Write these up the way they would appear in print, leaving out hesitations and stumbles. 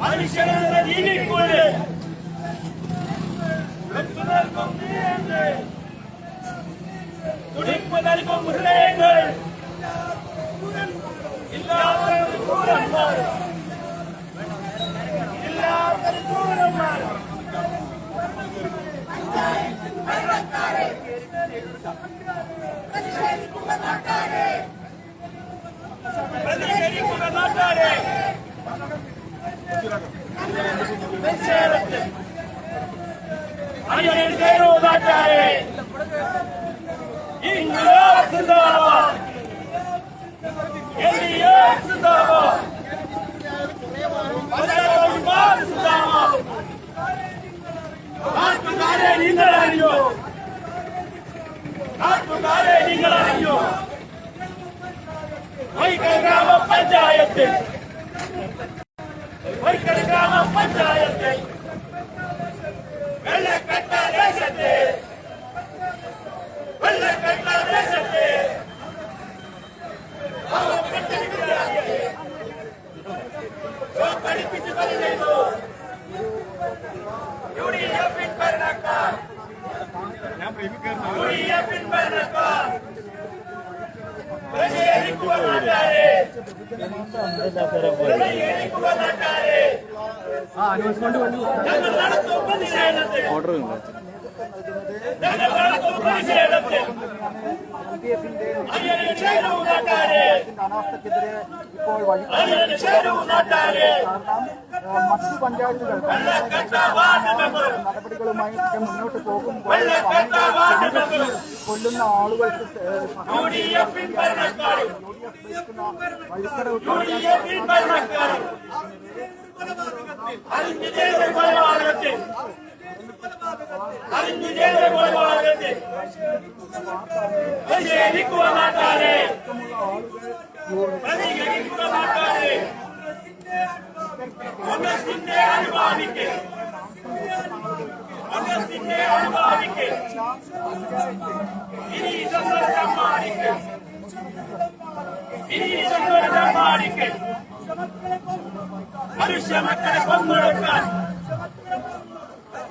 മനുഷ്യരെന്നത് ജീവിക്കുള്ളിൽ തുടിപ്പ് നൽകും ഹൃദയങ്ങൾ ഇല്ലാത്തൊരു ക്രൂരന്മാർ പ്രതികരിക്കുന്ന നാട്ടാരെ നാട്ടാരെ ഇൻക്ലാബ് സിന്ദാബാദ് LDF സിന്ദാബാദ് സിന്ദാബാദ് നാട്ടുകാരെ നിങ്ങളറിയോ വൈക്കൽ ഗ്രാമപഞ്ചായത്തിൽ വെള്ളക്കെട്ട ദേശത്തെ പഠിപ്പിച്ചു പറയുന്നു UDF-ൻ ഭരണക്കാർ അനാസ്ഥക്കെതിരെ ഇപ്പോൾ മറ്റു പഞ്ചായത്തുകൾ നടപടികളുമായി മുന്നോട്ട് പോകുമ്പോൾ കൊല്ലുന്ന ആളുകൾക്ക്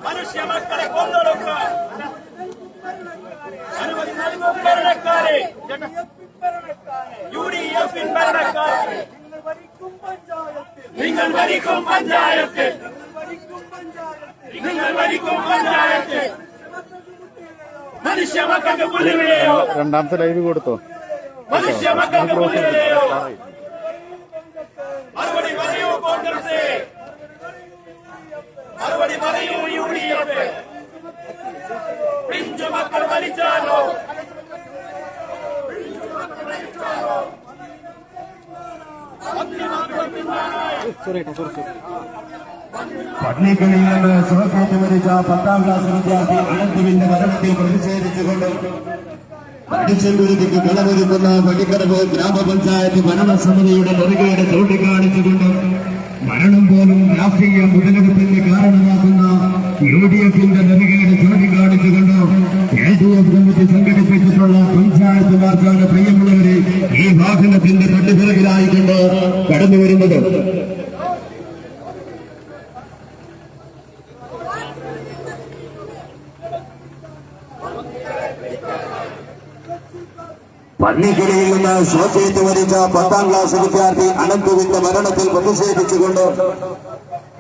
മനുഷ്യ മക്കളെ കൊന്നൊടുക്കാൻ അനുമതി നൽകും ഭരണക്കാരെ UDF-ൻ ഭരണക്കാരെ നിങ്ങൾ ഭരിക്കും പഞ്ചായത്തിൽ മനുഷ്യ മക്കൾക്ക് പുല്ലുവിലയോ രണ്ടാമത്തെ ലൈവ് കൊടുത്തോ മനുഷ്യ മക്കൾക്ക് പുല്ലുവിലയോ മറുപടി പറയൂ കോൺഗ്രസ് മറുപടി പറയൂ UDF പിഞ്ചു മക്കൾ മരിച്ചാലോ പട്നിക്കലിൽ നിന്ന് സുഖക്കേറ്റ് മരിച്ച 10ാം ക്ലാസ് വിദ്യാർത്ഥി അനന്തുവിന്റെ മരണത്തിൽ പ്രതിഷേധിച്ചുകൊണ്ട് അടിച്ചെങ്കുരുതിക്ക് കളമൊരുക്കുന്ന പടിക്കടവ് ഗ്രാമപഞ്ചായത്ത് ഭരണസമിതിയുടെ നെറുകേട് ചൂണ്ടിക്കാണിച്ചുകൊണ്ട് മരണം പോലും രാഷ്ട്രീയ മുതലെടുപ്പിന് കാരണമാക്കുന്ന UDF-ന്റെ നെറുകേട് ചൂണ്ടിക്കാണിച്ചുകൊണ്ട് LDF കമ്മിറ്റി സംഘടിപ്പിച്ചിട്ടുള്ള പഞ്ചായത്ത് മാർക്കാണ് പ്രിയമുള്ളവരെ ഈ വാഹനത്തിന്റെ തൊട്ടുപിറകിലായിക്കൊണ്ട് കടന്നു വരുന്നത്. പന്നിക്കിളിയിൽ നിന്ന് ശ്വാസേറ്റ് മരിച്ച 10ാം ക്ലാസ് വിദ്യാർത്ഥി അനന്തുവിന്റെ മരണത്തിൽ പ്രതിഷേധിച്ചുകൊണ്ട്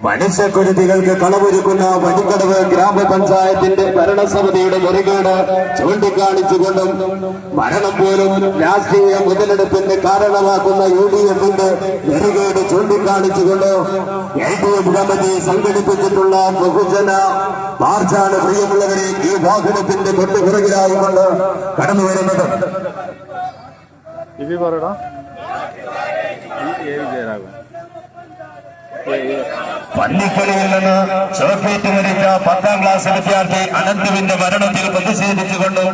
മനുഷ്യക്കുരുതികൾക്ക് കളവൊരുക്കുന്ന വഴിക്കടവ് ഗ്രാമപഞ്ചായത്തിന്റെ ഭരണസമിതിയുടെ മുറികേട് ചൂണ്ടിക്കാണിച്ചുകൊണ്ടും മരണം പോലും രാഷ്ട്രീയ മുതലെടുപ്പിന് കാരണമാക്കുന്ന UDFന്റെ മുറികേട് ചൂണ്ടിക്കാണിച്ചുകൊണ്ട് LDF കമ്മിറ്റി സംഘടിപ്പിച്ചിട്ടുള്ള ബഹുജന മാർച്ചാണ് പ്രിയമുള്ളവരെ ഈ വാഹനത്തിന്റെ തൊട്ടുപുറകിലായിക്കൊണ്ട് കടന്നു വരുന്നത്. പന്നിക്കളിയിൽ നിന്ന് ചോക്ലേറ്റ് മരിച്ച 10ാം ക്ലാസ് വിദ്യാർത്ഥി അനന്തുവിന്റെ മരണത്തിൽ പ്രതിഷേധിച്ചുകൊണ്ടും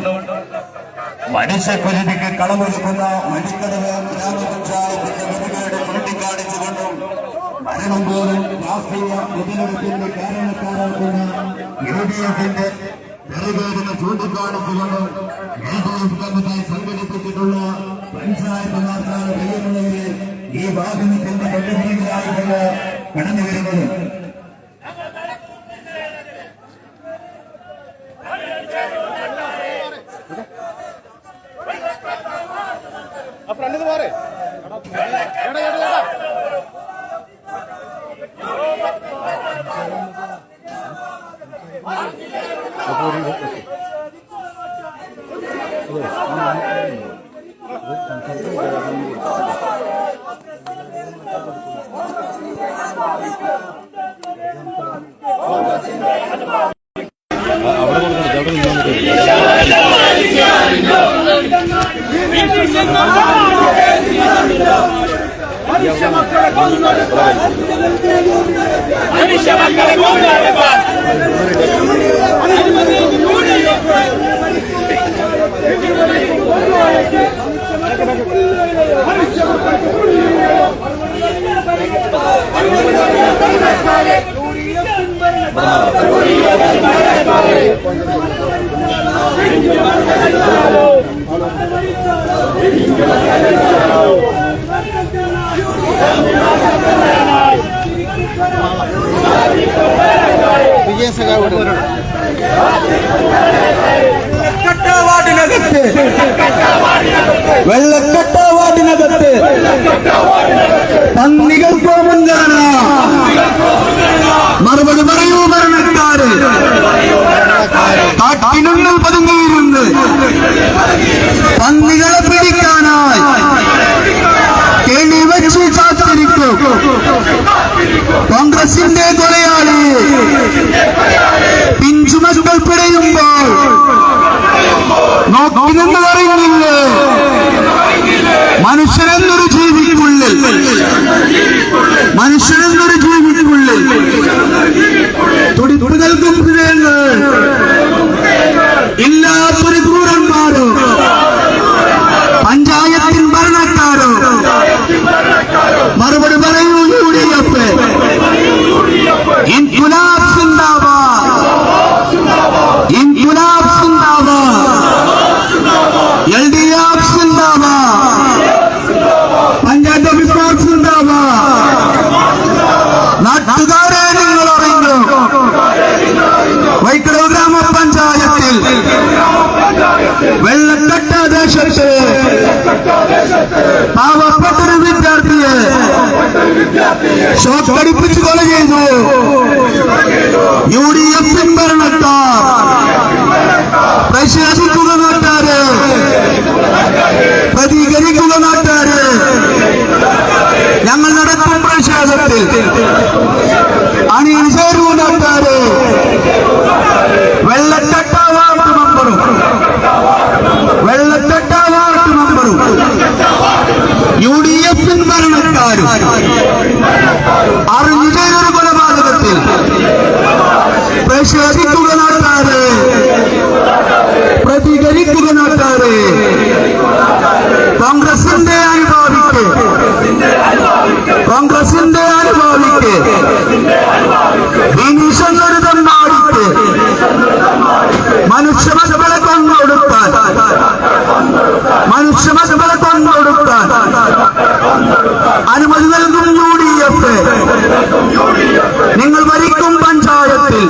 മനുഷ്യക്കുരുതിക്ക് കളമൊരുക്കുന്ന വഴിക്കടവ് ഗ്രാമപഞ്ചായത്തിന്റെ മുറികേട് ചൂണ്ടിക്കാണിച്ചുകൊണ്ടും മരണം പോലും രാഷ്ട്രീയ മുതലെടുപ്പിന്റെ കാരണക്കാരാക്കുന്ന UDFന്റെ മുറികേടിനെ ചൂണ്ടിക്കാണിച്ചുകൊണ്ടും LDF കമ്മിറ്റി സംഘടിപ്പിച്ചിട്ടുള്ള പഞ്ചായത്ത് മാർച്ചാണ് പ്രിയമുള്ളവരെ ഈ വാഹനത്തിന്റെ തൊട്ടുപിറകിലായിക്കൊണ്ട് കടന്നു വരുന്നത്. മനുഷ്യമക്കളെ കൊന്നൊടുക്കാൻ വെള്ളക്കെട്ടവാടിനകത്ത് പന്നികൾക്കോ മുൻഗണന. മറുപടി പറയൂ ഭരണക്കാര്. കാട്ടിനുള്ളിൽ പതുങ്ങിയിരുന്ന് പന്നികളെ പിടിക്കാനായി കെണി വെച്ച് കാത്തിരിക്കും കോൺഗ്രസിന്റെ കൊലയാളി. പിഞ്ചുമക്കൾ പിടയുമ്പോൾ നോക്കി നിന്ന് പറയുന്നില്ലേ മനുഷ്യനെന്നൊരു ജീവിക്കുള്ളിൽ, മനുഷ്യനെന്നൊരു ജീവിക്കുള്ളിൽ തുടിപ്പ് നൽകും ഹൃദയങ്ങൾ ഇല്ലാത്തൊരു ക്രൂരന്മാരോ പഞ്ചായത്തിൻ ഭരണക്കാരോ. മറുപടി പറയൂ UDF. ഇൻകുലാബ് സിന്ദാബാദ്, ഇൻകുലാബ് സിന്ദാബാദ്, LDF സിന്ദാബാദ്, പഞ്ചായത്ത് ഓഫീസർ സിന്ദാബാദ്. നാട്ടുകാരെ നിങ്ങൾ അറിഞ്ഞു, വൈക്കടവ് ഗ്രാമപഞ്ചായത്തിൽ വെള്ളക്കെട്ട ദേശത്ത് പാവപ്പെട്ടൊരു വിദ്യാർത്ഥിയെ ഷോക്കടിപ്പിച്ച് കൊല ചെയ്തു UDF ഭരണക്കാർ. പ്രതിഷേധിക്കുക നാട്ടാര്, പ്രതികരിക്കുക നാട്ടാര്. ഞങ്ങൾ നടത്തും പ്രതിഷേധത്തിൽ അണിയണിചേരൂ നാട്ടാര്. വെള്ളക്കെട്ട വാർഡ് മെമ്പറും വെള്ളക്കെട്ട വാർഡ് മെമ്പറും UDF ഭരണക്കാരും അറിഞ്ഞു ചെയ്തൊരു കൊലപാതകത്തിൽ പ്രതിഷേധിക്കുക നാട്ടാര്, പ്രതികരിക്കുക നാട്ടാര്. കോൺഗ്രസിന്റെ അനുഭാവിക്ക്, കോൺഗ്രസിന്റെ അനുഭാവിക്ക് വിനീഷന്നൊരു തമ്മാടിക്ക് മനുഷ്യമക്കളെ കൊന്നൊടുക്കാൻ, മനുഷ്യമക്കളെ കൊന്നൊടുക്കാൻ അനുമതി നൽകും UDF. നിങ്ങൾ ഭരിക്കും പഞ്ചായത്തിൽ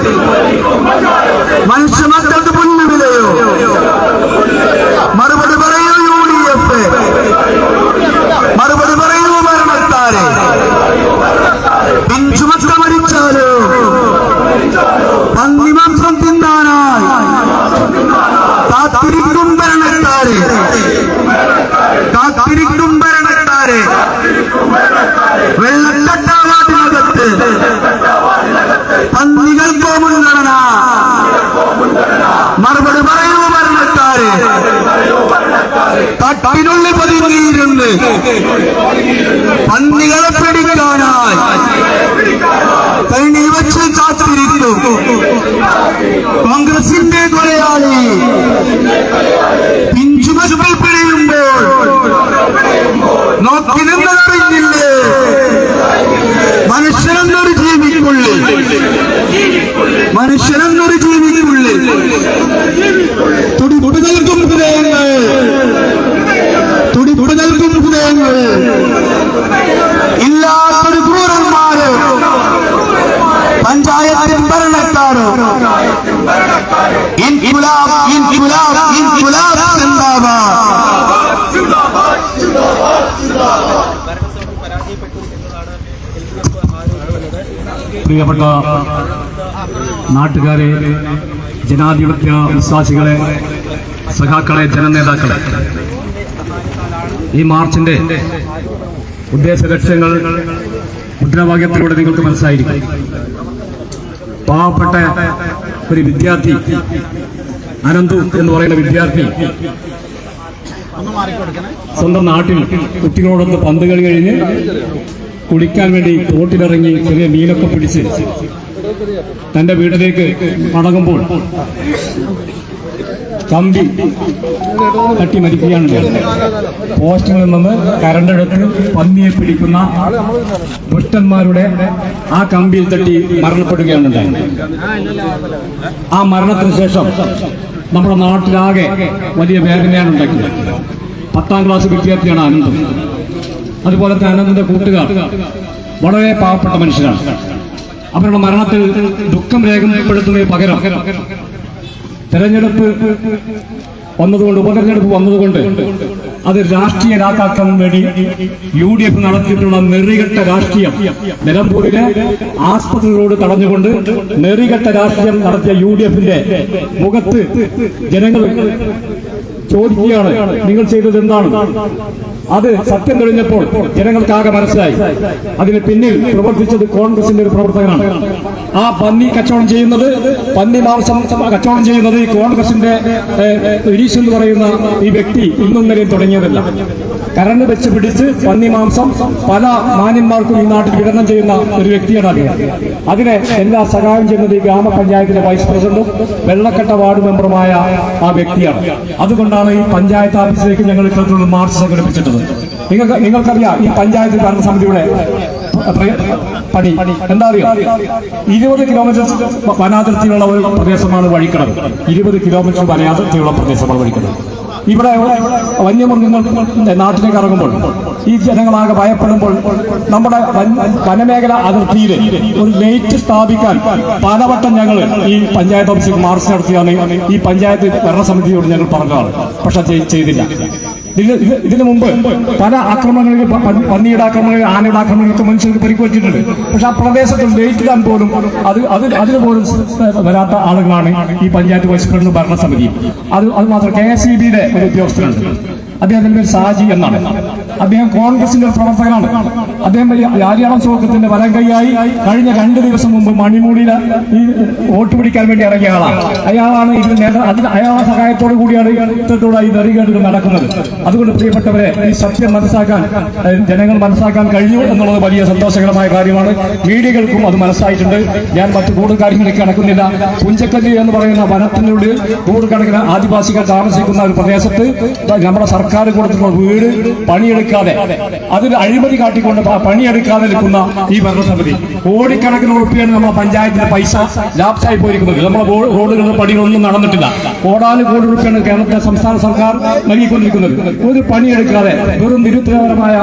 പന്നികളെ പിടിക്കാനായി കൈവച്ച് കാത്തിരിക്കും കോൺഗ്രസിന്റെ കൊലയാളി പിഞ്ചുമക്കൾ പിഴയുമ്പോൾ നോക്കി നിന്നറിഞ്ഞില്ലേ മനുഷ്യനെന്നൊരു ജീവിക്കുള്ളിൽ തുടിപുടകൾക്കും ഹൃദയങ്ങൾ ഇല്ലാത്തൊരു ക്രൂരന്മാര് പഞ്ചായത്തിൻ ഭരണക്കാരോ ഇൻകുലാബ് പ്രിയപ്പെട്ട നാട്ടുകാരെ, ജനാധിപത്യ വിശ്വാസികളെ, സഖാക്കളെ, ജനനേതാക്കളെ, ഈ മാർച്ചിന്റെ ഉദ്ദേശ ലക്ഷ്യങ്ങൾ മുദ്രാവാക്യത്തിലൂടെ നിങ്ങൾക്ക് മനസ്സിലായിരിക്കും. പാവപ്പെട്ട ഒരു വിദ്യാർത്ഥി, അനന്തു എന്ന് പറയുന്ന വിദ്യാർത്ഥി, സ്വന്തം നാട്ടിൽ കുട്ടികളോടൊന്ന് പന്ത് കളി കഴിഞ്ഞ് കുളിക്കാൻ വേണ്ടി തോട്ടിലിറങ്ങി ചെറിയ മീനൊക്കെ പിടിച്ച് തന്റെ വീട്ടിലേക്ക് മടങ്ങുമ്പോൾ കമ്പി തട്ടി മരിക്കുകയാണ്. പോസ്റ്റിൽ നിന്ന് കരണ്ടെടുത്ത് പന്നിയെ പിടിക്കുന്ന ദുഷ്ടന്മാരുടെ ആ കമ്പിയിൽ തട്ടി മരണപ്പെടുകയാണ് ഉണ്ടായത്. ആ മരണത്തിന് ശേഷം നമ്മുടെ നാട്ടിലാകെ വലിയ വേദനയാണ് ഉണ്ടാക്കിയത്. 10ാം ക്ലാസ് വിദ്യാർത്ഥിയാണ് അനന്ത്. അതുപോലെ തന്നെ അനന്തിന്റെ കൂട്ടുകാർ വളരെ പാവപ്പെട്ട മനുഷ്യരാണ്. അവരുടെ മരണത്തിൽ ദുഃഖം രേഖപ്പെടുത്തുന്നതിന് പകരം ഉപതെരഞ്ഞെടുപ്പ് വന്നതുകൊണ്ട് അത് രാഷ്ട്രീയരാക്കാൻ വേണ്ടി UDF നടത്തിയിട്ടുള്ള നെറികെട്ട രാഷ്ട്രീയം, നിലമ്പൂരിലെ ആസ്പത്രികളോട് തടഞ്ഞുകൊണ്ട് നെറികെട്ട രാഷ്ട്രീയം നടത്തിയ UDFന്റെ മുഖത്ത് ജനങ്ങൾ ചോദിക്കുകയാണ്, നിങ്ങൾ ചെയ്തത് എന്താണ്? അത് സത്യം തെളിഞ്ഞപ്പോൾ ജനങ്ങൾക്കാകെ മനസ്സിലായി അതിന് പിന്നിൽ പ്രവർത്തിച്ചത് കോൺഗ്രസിന്റെ ഒരു പ്രവർത്തകനാണ്. ആ പന്നി കച്ചവടം ചെയ്യുന്നത്, പന്നി മാംസം കച്ചവടം ചെയ്യുന്നത് ഈ കോൺഗ്രസിന്റെ ഗിരീഷ് എന്ന് പറയുന്ന ഈ വ്യക്തി ഇന്നും വരെയും തുടങ്ങിയതല്ല. കരണ്ട് വെച്ച് പിടിച്ച് പന്നി മാംസം പല മാന്യന്മാർക്കും ഈ നാട്ടിൽ വിതരണം ചെയ്യുന്ന ഒരു വ്യക്തിയാണ് അദ്ദേഹം. അതിനെ എല്ലാ സഹായം ചെയ്യുന്നത് ഈ ഗ്രാമപഞ്ചായത്തിലെ വൈസ് പ്രസിഡന്റും വെള്ളക്കെട്ട വാർഡ് മെമ്പറുമായ ആ വ്യക്തിയാണ്. അതുകൊണ്ടാണ് ഈ പഞ്ചായത്ത് ഓഫീസിലേക്ക് ഞങ്ങൾ ഇത്തരത്തിലുള്ള മാർച്ച് സംഘടിപ്പിച്ചിട്ടത്. നിങ്ങൾക്കറിയാം, ഈ പഞ്ചായത്ത് ഭരണസമിതിയുടെ പണി എന്താ അറിയാം? 20 കിലോമീറ്റർ വനാതിർത്തിയുള്ള ഒരു പ്രദേശമാണ് വഴിക്കടവ്. 20 കിലോമീറ്റർ വനാതിർത്തിയുള്ള പ്രദേശമാണ് വഴിക്കടവ്. ഇവിടെ വന്യമൃഗങ്ങൾ നാട്ടിലേക്ക് ഇറങ്ങുമ്പോൾ ഈ ജനങ്ങളാകെ ഭയപ്പെടുമ്പോൾ നമ്മുടെ വനമേഖല അതിർത്തിയിൽ ഒരു ലൈറ്റ് സ്ഥാപിക്കാൻ പലവട്ടം ഞങ്ങൾ ഈ പഞ്ചായത്ത് ഓഫീസിൽ മാർച്ച് നടത്തിയാണ് ഈ പഞ്ചായത്ത് ഭരണസമിതിയോട് ഞങ്ങൾ പറഞ്ഞതാണ്. പക്ഷെ ചെയ്തില്ല. ഇതിനു മുമ്പ് പല ആക്രമണങ്ങളിൽ, പന്നിയുടെ ആക്രമണങ്ങൾ, ആനയുടെ ആക്രമണങ്ങൾക്ക് മനുഷ്യർക്ക് പരിക്കുപറ്റിയിട്ടുണ്ട്. പക്ഷെ ആ പ്രദേശത്ത് ലൈറ്റ് ഇടാൻ പോലും അതിന് പോലും വരാത്ത ആളുകളാണ് ഈ പഞ്ചായത്ത് വൈസ് പ്രസിഡന്റ് ഭരണസമിതി. അത് മാത്രം KSEBയുടെ ഒരു ഉദ്യോഗസ്ഥനുണ്ട്. അദ്ദേഹത്തിന്റെ പേര് സാജി എന്നാണ്. അദ്ദേഹം കോൺഗ്രസിന്റെ ഒരു പ്രവർത്തകനാണ്. അദ്ദേഹം ആര്യാളം സുഹൃത്തിന്റെ വലം കൈയായി കഴിഞ്ഞ 2 ദിവസം മുമ്പ് മണിമൂടിയിലെ ഈ വോട്ട് പിടിക്കാൻ വേണ്ടി ഇറങ്ങിയ ആളാണ്. അയാളാണ് അയാളുടെ സഹായത്തോടു കൂടിയാണ് ഇത്തരത്തിലുള്ള ഈ നെറികേടുകൾ നടക്കുന്നത്. അതുകൊണ്ട് പ്രിയപ്പെട്ടവരെ, ഈ സത്യം ജനങ്ങൾ മനസ്സിലാക്കാൻ കഴിഞ്ഞു എന്നുള്ളത് വലിയ സന്തോഷകരമായ കാര്യമാണ്. മീഡിയകൾക്കും അത് മനസ്സിലായിട്ടുണ്ട്. ഞാൻ മറ്റു കൂടുതൽ കാര്യങ്ങളിലേക്ക് കടക്കുന്നില്ല. പുഞ്ചക്കല്ലി എന്ന് പറയുന്ന വനത്തിനുള്ളിൽ നൂറുകണക്കിന് ആദിവാസികൾ താമസിക്കുന്ന ഒരു പ്രദേശത്ത് നമ്മുടെ സർക്കാർ കൊടുത്തിട്ടുള്ള വീട് പണിയെടുക്കാതെ, അതിൽ അഴിമതി കാട്ടിക്കൊണ്ട് പണിയെടുക്കാതെ നിൽക്കുന്ന ഈ ഭരണസമിതി കോടിക്കണക്കിന് ഉറുപ്പിയാണ് നമ്മുടെ പഞ്ചായത്തിന്റെ പൈസ ലാപ്സായി പോയിരിക്കുന്നത്. നമ്മുടെ റോഡുകളുടെ പണികളൊന്നും നടന്നിട്ടില്ല. കോടാനുകോടി രൂപയാണ് കേരളത്തിലെ സംസ്ഥാന സർക്കാർ നൽകിക്കൊണ്ടിരിക്കുന്നത്. ഒരു പണിയെടുക്കാതെ വെറും നിരുത്തരപരമായ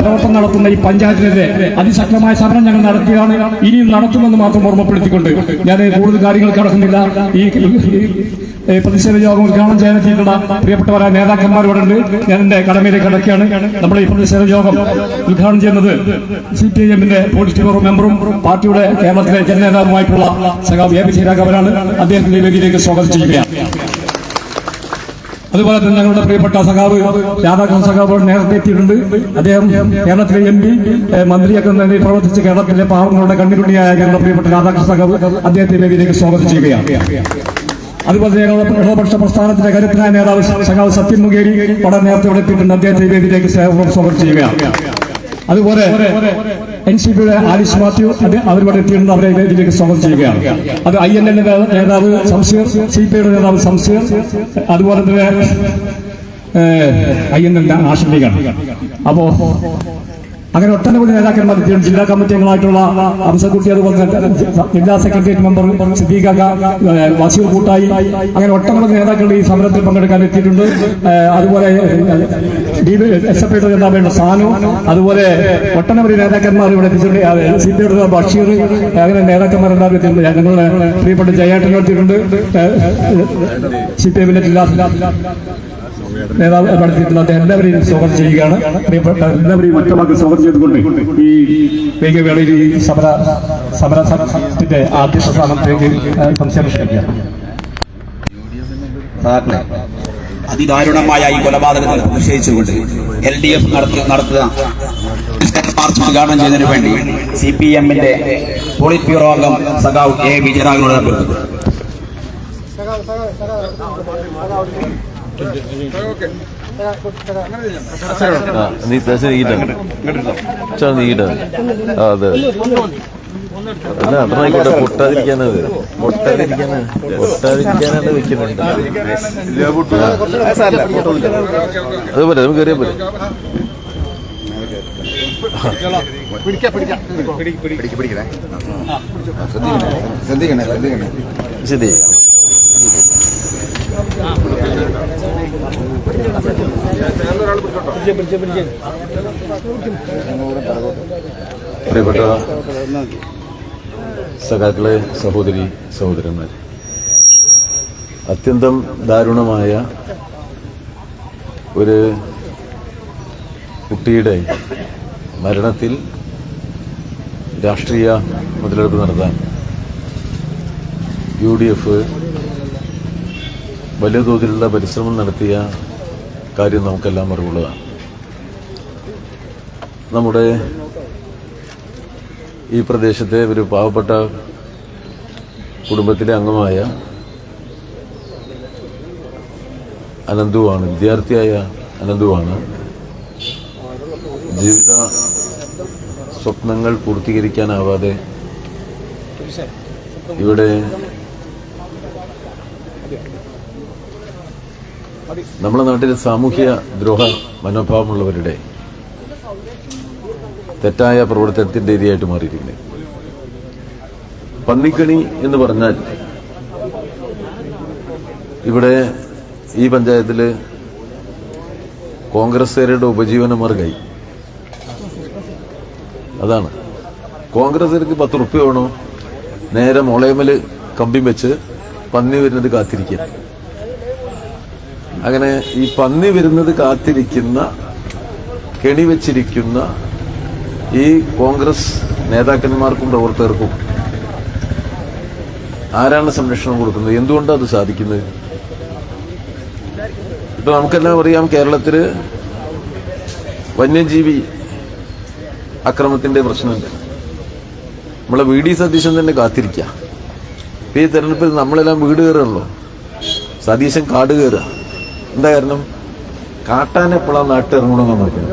പ്രവർത്തനം നടത്തുന്ന ഈ പഞ്ചായത്തിനെതിരെ അതിശക്തമായ സമരം ഞങ്ങൾ നടത്തുകയാണ്. ഇനിയും നടത്തുമെന്ന് മാത്രം ഓർമ്മപ്പെടുത്തിക്കൊണ്ട് ഞാൻ കൂടുതൽ കാര്യങ്ങൾ കടക്കുന്നില്ല. ഈ പ്രതിഷേധ യോഗം ഉദ്ഘാടനം ചെയ്യാനെത്തിയിട്ടുള്ള പ്രിയപ്പെട്ടവരായ നേതാക്കന്മാരോടുണ്ട്. ഞാൻ എന്റെ കടമയിലേക്ക് കടക്കുകയാണ്. നമ്മുടെ ഈ പ്രതിഷേധ യോഗം ഉദ്ഘാടനം ചെയ്യുന്നത് CPIMന്റെ പോളിറ്റ് ബ്യൂറോ മെമ്പറും പാർട്ടിയുടെ കേരളത്തിലെ ജനനേതാവുമായിട്ടുള്ള സഖാവ് AP ശ്രീരാഘവനാണ്. അദ്ദേഹത്തിന്റെ വേദിയിലേക്ക് സ്വാഗതം ചെയ്യുകയാണ്. അതുപോലെ തന്നെ ഞങ്ങളുടെ പ്രിയപ്പെട്ട സഖാവ് രാധാകൃഷ്ണൻ സഖാവ് നേരത്തെ എത്തിയിട്ടുണ്ട്. അദ്ദേഹം കേരളത്തിലെ MP, മന്ത്രിയൊക്കെ തന്നെ പ്രവർത്തിച്ച് കേരളത്തിലെ പാവങ്ങളുടെ കണ്ണിലുണ്ണിയായ ഞങ്ങളുടെ പ്രിയപ്പെട്ട രാധാകൃഷ്ണൻ സഖാവ് അദ്ദേഹത്തിന്റെ വേദിയിലേക്ക് സ്വാഗതം ചെയ്യുകയാണ്. അതുപോലെ തന്നെ ഇടതുപക്ഷ പ്രസ്ഥാനത്തിന്റെ കരുത്തനായ നേതാവ് സഖാവ് സത്യൻ മുഖേരി വളരെ നേരത്തെ ഇവിടെ എത്തിയിട്ടുണ്ട്. അദ്ദേഹത്തെ വേദിയിലേക്ക് സ്വാഗതം ചെയ്യുകയാണ്. അതുപോലെ NCPയുടെ ആലിസ് മാത്യു അവരിവിടെ എത്തിയിട്ടുണ്ട്. അവരെ വേദിയിലേക്ക് സ്വാഗതം ചെയ്യുകയാണ്. അത് INL നേതാവ് സംശീർ, CPIയുടെ നേതാവ് സംശീർ, അതുപോലെ തന്നെ INL നാഷണൽ ലീഗാണ്. അപ്പോ അങ്ങനെ ഒട്ടനവധി നേതാക്കന്മാർ എത്തിയിട്ടുണ്ട്. ജില്ലാ കമ്മിറ്റി അംഗങ്ങളായിട്ടുള്ള അംസക്കുട്ടി, അതുപോലെ തന്നെ ജില്ലാ സെക്രട്ടേറിയറ്റ് മെമ്പർ സിദ്ദീഖ, വസീർ കൂട്ടായി, അങ്ങനെ ഒട്ടനവധി നേതാക്കൾ ഈ സമരത്തിൽ പങ്കെടുക്കാൻ എത്തിയിട്ടുണ്ട്. അതുപോലെ SFIയുടെ നേതാവാണ് സാനു, അതുപോലെ ഒട്ടനവധി നേതാക്കന്മാർ ഇവിടെ എത്തിയിട്ടുണ്ട്. CPIയുടെ ബഷീർ, അങ്ങനെ നേതാക്കന്മാരെല്ലാവരും എത്തിയിട്ടുണ്ട്. ഞങ്ങളുടെ പ്രിയപ്പെട്ട ജയേട്ടൻ എത്തിയിട്ടുണ്ട്. CPI ജില്ലാ നേതാവ് നടത്തിയിട്ടുള്ള എല്ലാവരെയും സ്വാഗതം ചെയ്യുകയാണ്. പ്രിയപ്പെട്ട എല്ലാവരെയും ഒറ്റവാക്കിൽ സ്വാഗതം ചെയ്തുകൊണ്ട് ഈ വേഗവേളയിൽ ഈ സമരത്തിന്റെ ആദ്യ സ്ഥാനത്തേക്ക് സംശയിക്കുകയാണ്. അതിദാരുണമായ ഈ കൊലപാതകത്തിൽ പ്രതിഷേധിച്ചുകൊണ്ട് LDF നടത്തുന്ന മാർച്ച് ഉദ്ഘാടനം ചെയ്യുന്നതിനു വേണ്ടി CPM-ന്റെ പോളിറ്റ് ബ്യൂറോ അംഗം സഖാവ് A. വിജയരാഘവനോട് അഭ്യർത്ഥിക്കുന്നു. നീ അതെ നടനായിക്കോട്ടെ. പൊട്ടാതിരിക്കാനത് വെക്കുന്നുണ്ട്. അതുപോലെ നമുക്ക് കയറിയാ പോലെ ശരി. പ്രിയപ്പെട്ട സഖാക്കളെ, സഹോദരി സഹോദരന്മാർ, അത്യന്തം ദാരുണമായ ഒരു കുട്ടിയുടെ മരണത്തിൽ രാഷ്ട്രീയ മുതലെടുപ്പ് നടത്താൻ UDF വലിയ തോതിലുള്ള പരിശ്രമം നടത്തിയ കാര്യം നമുക്കെല്ലാം അറിവുള്ളതാണ്. നമ്മുടെ ഈ പ്രദേശത്തെ ഒരു പാവപ്പെട്ട കുടുംബത്തിലെ അംഗമായ അനന്തുവാണ്, വിദ്യാർത്ഥിയായ അനന്തുവാണ് ജീവിത സ്വപ്നങ്ങൾ പൂർത്തീകരിക്കാനാവാതെ ഇവിടെ നമ്മുടെ നാട്ടിലെ സാമൂഹ്യ ദ്രോഹ മനോഭാവമുള്ളവരുടെ തെറ്റായ പ്രവർത്തനത്തിന്റെ ഇരയായിട്ട് മാറിയിരിക്കുന്നത്. പന്നിക്കണി എന്ന് പറഞ്ഞാൽ ഇവിടെ ഈ പഞ്ചായത്തില് കോൺഗ്രസുകാരുടെ ഉപജീവന മാർഗമായി. അതാണ് കോൺഗ്രസുകാർക്ക് 10 റുപ്യ വേണോ, നേരെ മുളയമല് കമ്പി വെച്ച് പന്നി വരുന്നത് കാത്തിരിക്കുക. അങ്ങനെ ഈ പന്നി വരുന്നത് കാത്തിരിക്കുന്ന, കെണി വെച്ചിരിക്കുന്ന ഈ കോൺഗ്രസ് നേതാക്കന്മാർക്കും പ്രവർത്തകർക്കും ആരാണ് സംരക്ഷണം കൊടുക്കുന്നത്? എന്തുകൊണ്ടാണ് അത് സാധിക്കുന്നത്? ഇപ്പൊ നമുക്കെല്ലാം അറിയാം, കേരളത്തില് വന്യജീവി അക്രമത്തിന്റെ പ്രശ്നമുണ്ട്. നമ്മളെ VD സതീശൻ തന്നെ കാത്തിരിക്കുക. ഇപ്പൊ ഈ തെരഞ്ഞെടുപ്പിൽ നമ്മളെല്ലാം വീട് കയറുകയാണല്ലോ, സതീശൻ കാട് കയറുക. എന്താ കാരണം? കാട്ടാനെപ്പോഴാണ് നാട്ടിറങ്ങണമെന്ന് നോക്കുന്നത്.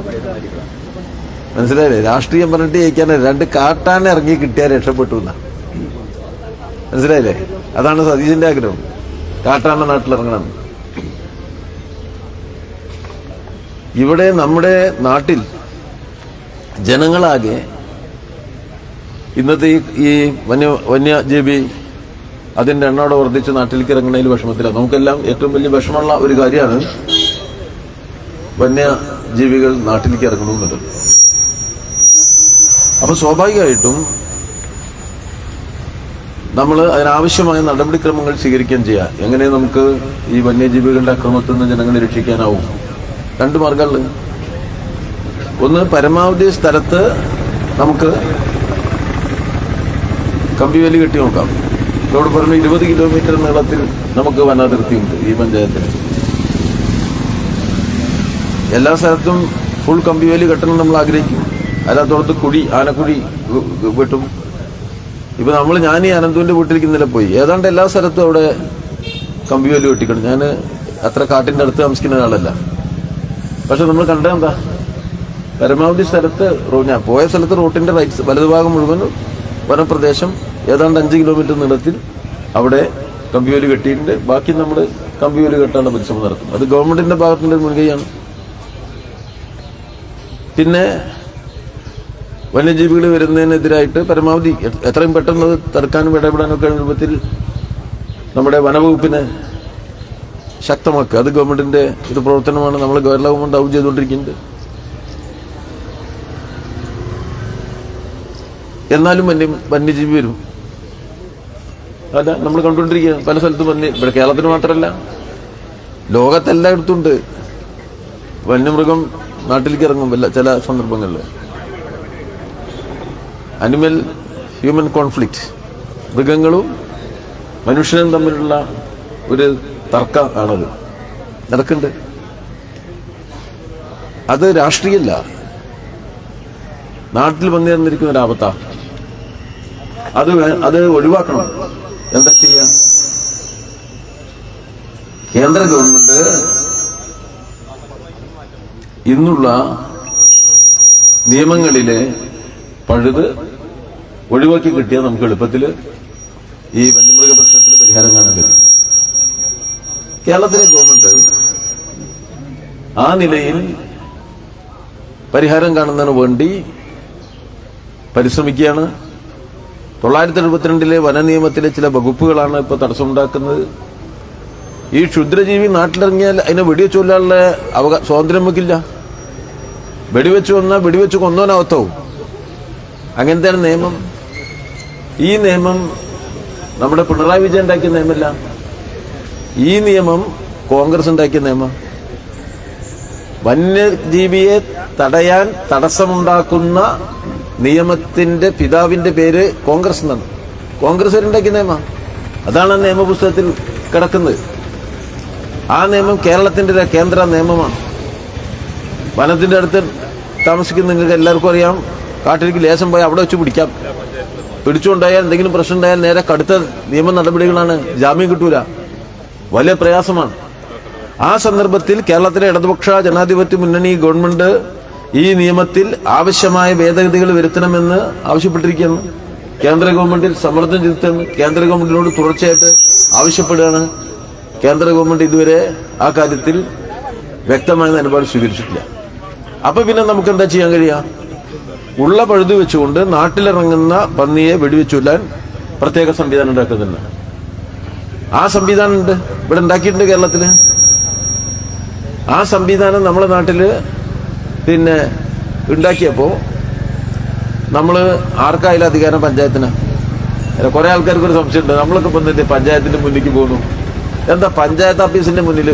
മനസ്സിലായില്ലേ? രാഷ്ട്രീയം പറഞ്ഞിട്ട് ജയിക്കാനെ 2 കാട്ടാനെ ഇറങ്ങി കിട്ടിയാൽ രക്ഷപ്പെട്ടു എന്നാ. മനസ്സിലായില്ലേ? അതാണ് സതീശന്റെ ആഗ്രഹം, കാട്ടാന നാട്ടിലിറങ്ങണം. ഇവിടെ നമ്മുടെ നാട്ടിൽ ജനങ്ങളാകെ ഇന്നത്തെ ഈ വന്യജീവി അതിന്റെ എണ്ണോടെ വർദ്ധിച്ച് നാട്ടിലേക്ക് ഇറങ്ങുന്നതിൽ വിഷമത്തിലാണ്. നമുക്കെല്ലാം ഏറ്റവും വലിയ വിഷമമുള്ള ഒരു കാര്യമാണ് വന്യജീവികൾ നാട്ടിലേക്ക് ഇറങ്ങണമെന്നുള്ളത്. അപ്പൊ സ്വാഭാവികമായിട്ടും നമ്മൾ അതിനാവശ്യമായ നടപടിക്രമങ്ങൾ സ്വീകരിക്കുകയും ചെയ്യാം. എങ്ങനെ നമുക്ക് ഈ വന്യജീവികളുടെ അക്രമത്തിൽ നിന്ന് ജനങ്ങളെ രക്ഷിക്കാനാവും? 2 മാർഗങ്ങൾ. ഒന്ന്, പരമാവധി സ്ഥലത്ത് നമുക്ക് കമ്പിവേലി കെട്ടി നോക്കാം. ഇവിടെ പറഞ്ഞ 20 കിലോമീറ്റർ നീളത്തിൽ നമുക്ക് വനാതിർത്തിയുണ്ട് ഈ പഞ്ചായത്തിൽ. എല്ലാ സ്ഥലത്തും ഫുൾ കമ്പിവേലി കെട്ടണം നമ്മൾ ആഗ്രഹിക്കും. അതിനകത്തോടത്ത് ആനക്കുടി വെട്ടും. ഇപ്പൊ ഞാൻ ഈ അനന്തുവിന്റെ വീട്ടിലേക്ക് ഇന്നലെ പോയി. ഏതാണ്ട് എല്ലാ സ്ഥലത്തും അവിടെ കമ്പിവേലി വെട്ടിക്കണം. ഞാൻ അത്ര കാട്ടിന്റെ അടുത്ത് താമസിക്കുന്ന ഒരാളല്ല. പക്ഷെ നമ്മൾ കണ്ടെന്താ, പരമാവധി സ്ഥലത്ത് ഞാൻ പോയ സ്ഥലത്ത് റോട്ടിന്റെ റൈറ്റ് വലതുഭാഗം മുഴുവൻ വനപ്രദേശം ഏതാണ്ട് 5 കിലോമീറ്റർ നീളത്തിൽ അവിടെ കമ്പിവേലി കെട്ടിയിട്ടുണ്ട്. ബാക്കി നമ്മൾ കമ്പിവേലി കെട്ടാനുള്ള പരിശ്രമം നടത്തും. അത് ഗവൺമെന്റിന്റെ ഭാഗത്തിന്റെ മുൻകൈയാണ്. പിന്നെ വന്യജീവികൾ വരുന്നതിനെതിരായിട്ട് പരമാവധി എത്രയും പെട്ടെന്ന് തടുക്കാനും ഇടപെടാനൊക്കെ രൂപത്തിൽ നമ്മുടെ വനവകുപ്പിനെ ശക്തമാക്കുക. അത് ഗവൺമെന്റിന്റെ ഇത് പ്രവർത്തനമാണ്. നമ്മൾ കേരള ഗവൺമെന്റ് ഔട്ട് ചെയ്തുകൊണ്ടിരിക്കുന്നത്. എന്നാലും വന്യജീവി വരും. അല്ല, നമ്മൾ കണ്ടുകൊണ്ടിരിക്കുക പല സ്ഥലത്തും ഇവിടെ കേരളത്തിന് മാത്രമല്ല, ലോകത്തെല്ലായിടത്തും ഉണ്ട്. വന്യമൃഗം നാട്ടിലേക്ക് ഇറങ്ങും ചില സന്ദർഭങ്ങളിൽ. അനിമൽ ഹ്യൂമൻ കോൺഫ്ലിക്റ്റ്, മൃഗങ്ങളും മനുഷ്യനും തമ്മിലുള്ള ഒരു തർക്കം ആണത് നടക്കുന്നുണ്ട്. അത് രാഷ്ട്രീയമല്ല, നാട്ടിൽ വന്നു തന്നിരിക്കുന്ന ഒരു ആപത്താ. അത് ഒഴിവാക്കണം. എന്താ ചെയ്യാ? കേന്ദ്ര ഗവൺമെന്റ് ഇന്നുള്ള നിയമങ്ങളിലെ പഴുത് ഒഴിവാക്കി കിട്ടിയാൽ നമുക്ക് എളുപ്പത്തിൽ ഈ വന്യമൃഗ പ്രശ്നത്തിന് പരിഹാരം കാണാൻ കഴിയും. കേരളത്തിലെ ഗവൺമെന്റ് ആ നിലയിൽ പരിഹാരം കാണുന്നതിന് വേണ്ടി പരിശ്രമിക്കുകയാണ്. 972 വന നിയമത്തിലെ ചില വകുപ്പുകളാണ് ഇപ്പോൾ തടസ്സമുണ്ടാക്കുന്നത്. ഈ ക്ഷുദ്രജീവി നാട്ടിലിറങ്ങിയാൽ അതിനെ വെടിവെച്ച് കൊല്ലാനുള്ള സ്വാതന്ത്ര്യം നമുക്കില്ല. വെടിവെച്ച് കൊന്നാൽ വെടിവെച്ച് കൊന്നവനകത്താവും. അങ്ങനത്തെയാണ് നിയമം. ഈ നിയമം നമ്മുടെ പിണറായി വിജയൻ ഉണ്ടാക്കിയ നിയമമല്ല. ഈ നിയമം കോൺഗ്രസ് ഉണ്ടാക്കിയ നിയമം. വന്യജീവിയെ തടയാൻ തടസ്സമുണ്ടാക്കുന്ന നിയമത്തിന്റെ പിതാവിന്റെ പേര് കോൺഗ്രസ് എന്നാണ്. കോൺഗ്രസ് ഉണ്ടാക്കിയ നിയമം. അതാണ് ആ നിയമപുസ്തകത്തിൽ കിടക്കുന്നത്. ആ നിയമം കേരളത്തിന്റെ കേന്ദ്ര നിയമമാണ്. വനത്തിന്റെ അടുത്ത് താമസിക്കുന്ന നിങ്ങൾക്ക് എല്ലാവർക്കും അറിയാം, കാട്ടിലേക്ക് ലേശം പോയി അവിടെ വെച്ച് പിടിക്കാം. പിടിച്ചുകൊണ്ടായാൽ എന്തെങ്കിലും പ്രശ്നം ഉണ്ടായാൽ നേരെ കടുത്ത നിയമ നടപടികളാണ്. ജാമ്യം കിട്ടൂല. വലിയ പ്രയാസമാണ്. ആ സന്ദർഭത്തിൽ കേരളത്തിലെ ഇടതുപക്ഷ ജനാധിപത്യ മുന്നണി ഗവൺമെന്റ് ഈ നിയമത്തിൽ ആവശ്യമായ ഭേദഗതികൾ വരുത്തണമെന്ന് ആവശ്യപ്പെട്ടിരിക്കുകയാണ്. കേന്ദ്ര ഗവൺമെന്റിൽ സമ്മർദ്ദം ചെലുത്തുന്നു. കേന്ദ്ര ഗവൺമെന്റിനോട് തുടർച്ചയായിട്ട് ആവശ്യപ്പെടുകയാണ്. കേന്ദ്ര ഗവൺമെന്റ് ഇതുവരെ ആ കാര്യത്തിൽ വ്യക്തമായ നിലപാട് സ്വീകരിച്ചിട്ടില്ല. അപ്പൊ പിന്നെ നമുക്ക് എന്താ ചെയ്യാൻ കഴിയുക? ഉള്ള പഴുതു വെച്ചുകൊണ്ട് നാട്ടിലിറങ്ങുന്ന പന്നിയെ വെടിവെച്ചുകൊല്ലാൻ പ്രത്യേക സംവിധാനം ഉണ്ടാക്കുന്നുണ്ട്. ആ സംവിധാനം ഉണ്ട്, ഇവിടെ ഉണ്ടാക്കിയിട്ടുണ്ട് കേരളത്തില്. ആ സംവിധാനം നമ്മുടെ നാട്ടില് പിന്നെ ഉണ്ടാക്കിയപ്പോ നമ്മള് ആർക്കായാലും അധികാരം പഞ്ചായത്തിന്. കുറെ ആൾക്കാർക്ക് ഒരു സംശയമുണ്ട്, നമ്മളൊക്കെ ഇപ്പം പഞ്ചായത്തിന്റെ മുന്നിലേക്ക് പോകുന്നു. എന്താ പഞ്ചായത്ത് ഓഫീസിന്റെ മുന്നിൽ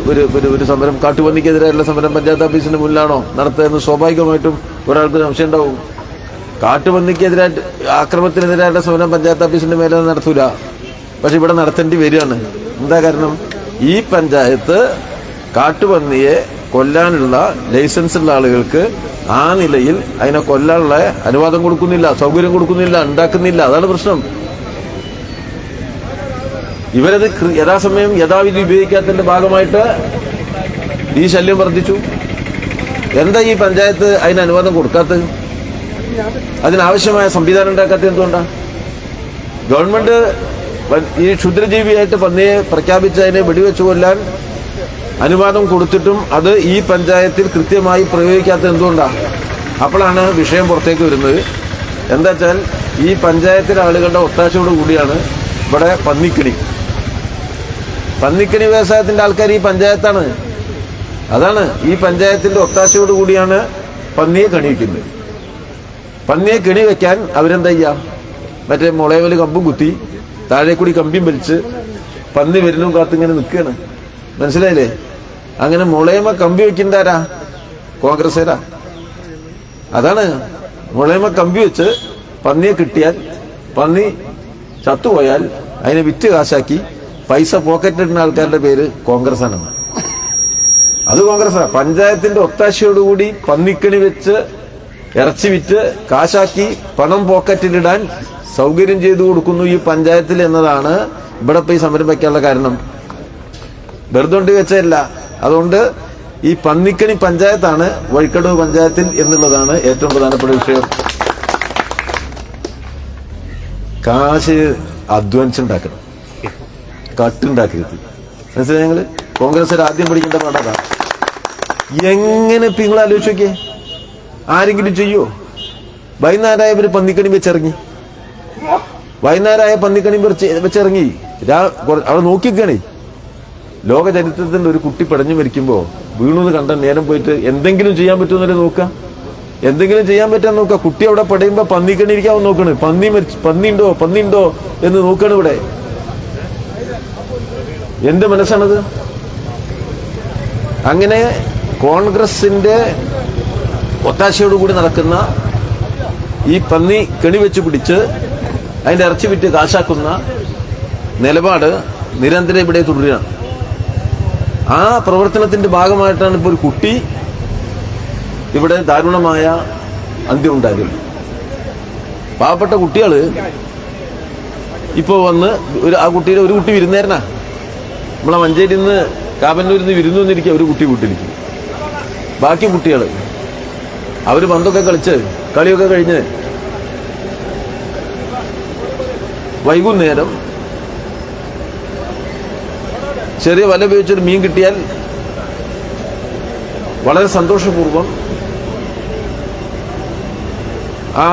ഒരു സമരം, കാട്ടുപന്നിക്കെതിരായുള്ള സമരം പഞ്ചായത്ത് ഓഫീസിന്റെ മുന്നിലാണോ നടത്തുന്നത്? സ്വാഭാവികമായിട്ടും ഒരാൾക്ക് സംശയം ഉണ്ടാവും. കാട്ടുപന്നിക്കെതിരായിട്ട് ആക്രമണത്തിനെതിരായുള്ള സമരം പഞ്ചായത്ത് ഓഫീസിന്റെ മേലെ നടത്തൂല. പക്ഷെ ഇവിടെ നടത്തേണ്ടി വരികയാണ്. എന്താ കാരണം? ഈ പഞ്ചായത്ത് കാട്ടുപന്നിയെ കൊല്ലാനുള്ള ലൈസൻസ് ഉള്ള ആളുകൾക്ക് ആ നിലയിൽ അതിനെ കൊല്ലാനുള്ള അനുവാദം കൊടുക്കുന്നില്ല, സൗകര്യം കൊടുക്കുന്നില്ല, ഉണ്ടാക്കുന്നില്ല. അതാണ് പ്രശ്നം. ഇവരത് യഥാസമയം യഥാവിധി ഉപയോഗിക്കാത്തതിന്റെ ഭാഗമായിട്ട് ഈ ശല്യം വർദ്ധിച്ചു. എന്താ ഈ പഞ്ചായത്ത് അതിന് അനുവാദം കൊടുക്കാത്തത്? അതിനാവശ്യമായ സംവിധാനം ഉണ്ടാക്കാത്തത് എന്തുകൊണ്ടാണ്? ഗവൺമെന്റ് ഈ ക്ഷുദ്രജീവിയായിട്ട് പന്നിയെ പ്രഖ്യാപിച്ച് അതിനെ വെടിവെച്ചു കൊല്ലാൻ അനുവാദം കൊടുത്തിട്ടും അത് ഈ പഞ്ചായത്തിൽ കൃത്യമായി പ്രയോഗിക്കാത്തത് എന്തുകൊണ്ടാണ്? അപ്പോഴാണ് വിഷയം പുറത്തേക്ക് വരുന്നത്. എന്താ വെച്ചാൽ ഈ പഞ്ചായത്തിലെ ആളുകളുടെ ഒത്താശയോട് കൂടിയാണ് ഇവിടെ പന്നിക്കണി വ്യവസായത്തിന്റെ ആൾക്കാർ ഈ പഞ്ചായത്താണ്. അതാണ് ഈ പഞ്ചായത്തിന്റെ ഒത്താശയോട് കൂടിയാണ് പന്നിയെ കണി വയ്ക്കുന്നത്. പന്നിയെ കെണി വെക്കാൻ അവരെന്താ ചെയ്യാ? മറ്റേ മുളയമേല് കമ്പും കുത്തി താഴെ കൂടി കമ്പിയും വലിച്ച് പന്നി വരുന്നു കാത്തിങ്ങനെ നിൽക്കുകയാണ്. മനസ്സിലായില്ലേ? അങ്ങനെ മുളയമ കമ്പി വെക്കണ്ടാരാ? കോൺഗ്രസ്സുകാരാ. അതാണ് മുളയമ കമ്പി വെച്ച് പന്നിയെ കിട്ടിയാൽ, പന്നി ചത്തുപോയാൽ അതിനെ വിറ്റ് കാശാക്കി പൈസ പോക്കറ്റിലിടുന്ന ആൾക്കാരുടെ പേര് കോൺഗ്രസ് ആണ്. അത് കോൺഗ്രസ്സാ. പഞ്ചായത്തിന്റെ ഒത്താശയോടുകൂടി പന്നിക്കണി വെച്ച് ഇറച്ചി വിറ്റ് കാശാക്കി പണം പോക്കറ്റിലിടാൻ സൗകര്യം ചെയ്തു കൊടുക്കുന്നു ഈ പഞ്ചായത്തിൽ എന്നതാണ് ഇവിടെ ഇപ്പൊ ഈ സമരം വയ്ക്കാനുള്ള കാരണം. വെറുതെ വെച്ചതല്ല. അതുകൊണ്ട് ഈ പന്നിക്കണി പഞ്ചായത്താണ് വഴിക്കടവ് പഞ്ചായത്തിൽ എന്നുള്ളതാണ് ഏറ്റവും പ്രധാനപ്പെട്ട വിഷയം. കാശ് അധ്വാനിച്ചുണ്ടാക്കണം, കട്ടുണ്ടാക്കരുത്. മനസ്സിലായി? ഞങ്ങള് കോൺഗ്രസ് ആദ്യം പഠിക്കേണ്ട പാടാ. എങ്ങനെ ഇപ്പൊ നിങ്ങൾ ആലോചിച്ച് നോക്കിയേ, ആരെങ്കിലും ചെയ്യോ? വൈകുന്നേരമായവര് പന്നിക്കണി വെച്ചിറങ്ങി, വൈകുന്നേരമായ പന്നിക്കണി വെച്ചിറങ്ങി അവിടെ നോക്കിക്കണേ. ലോക ചരിത്രത്തിന്റെ ഒരു കുട്ടി പടഞ്ഞു മരിക്കുമ്പോ വീണുന്ന് കണ്ട നേരം പോയിട്ട് എന്തെങ്കിലും ചെയ്യാൻ പറ്റുമെന്നല്ലേ നോക്കുക, എന്തെങ്കിലും ചെയ്യാൻ പറ്റാൻ നോക്കുക. കുട്ടി അവിടെ പടയുമ്പോ പന്നിക്കണി ഇരിക്കാവും നോക്കണ്, പന്നിയുണ്ടോ എന്ന് നോക്കണം. ഇവിടെ എന്ത് മനസ്സാണത്? അങ്ങനെ കോൺഗ്രസിന്റെ ഒത്താശയോടുകൂടി നടക്കുന്ന ഈ പന്നി കെണി വെച്ച് പിടിച്ച് അതിന്റെ ഇറച്ചി വിറ്റ് കാശാക്കുന്ന നിലപാട് നിരന്തരം ഇവിടെ തുടരുകയാണ്. ആ പ്രവർത്തനത്തിന്റെ ഭാഗമായിട്ടാണ് ഇപ്പോൾ ഒരു കുട്ടി ഇവിടെ ദാരുണമായ അന്ത്യം ഉണ്ടായത്. പാവപ്പെട്ട കുട്ടികള് ഇപ്പോ വന്ന് ആ കുട്ടിയുടെ ഒരു കുട്ടി വിരുന്നേരനാ. നമ്മളെ മഞ്ചേരിയിൽ നിന്ന് കാബന്നൂരിൽ നിന്ന് വിരുന്നു വന്നിരിക്കുക ഒരു കുട്ടി വീട്ടിലിരിക്കും. ബാക്കി കുട്ടികള് അവര് പന്തൊക്കെ കളിച്ച് കളിയൊക്കെ കഴിഞ്ഞ് വൈകുന്നേരം ചെറിയ വല ഉപയോഗിച്ചൊരു മീൻ കിട്ടിയാൽ വളരെ സന്തോഷപൂർവ്വം ആ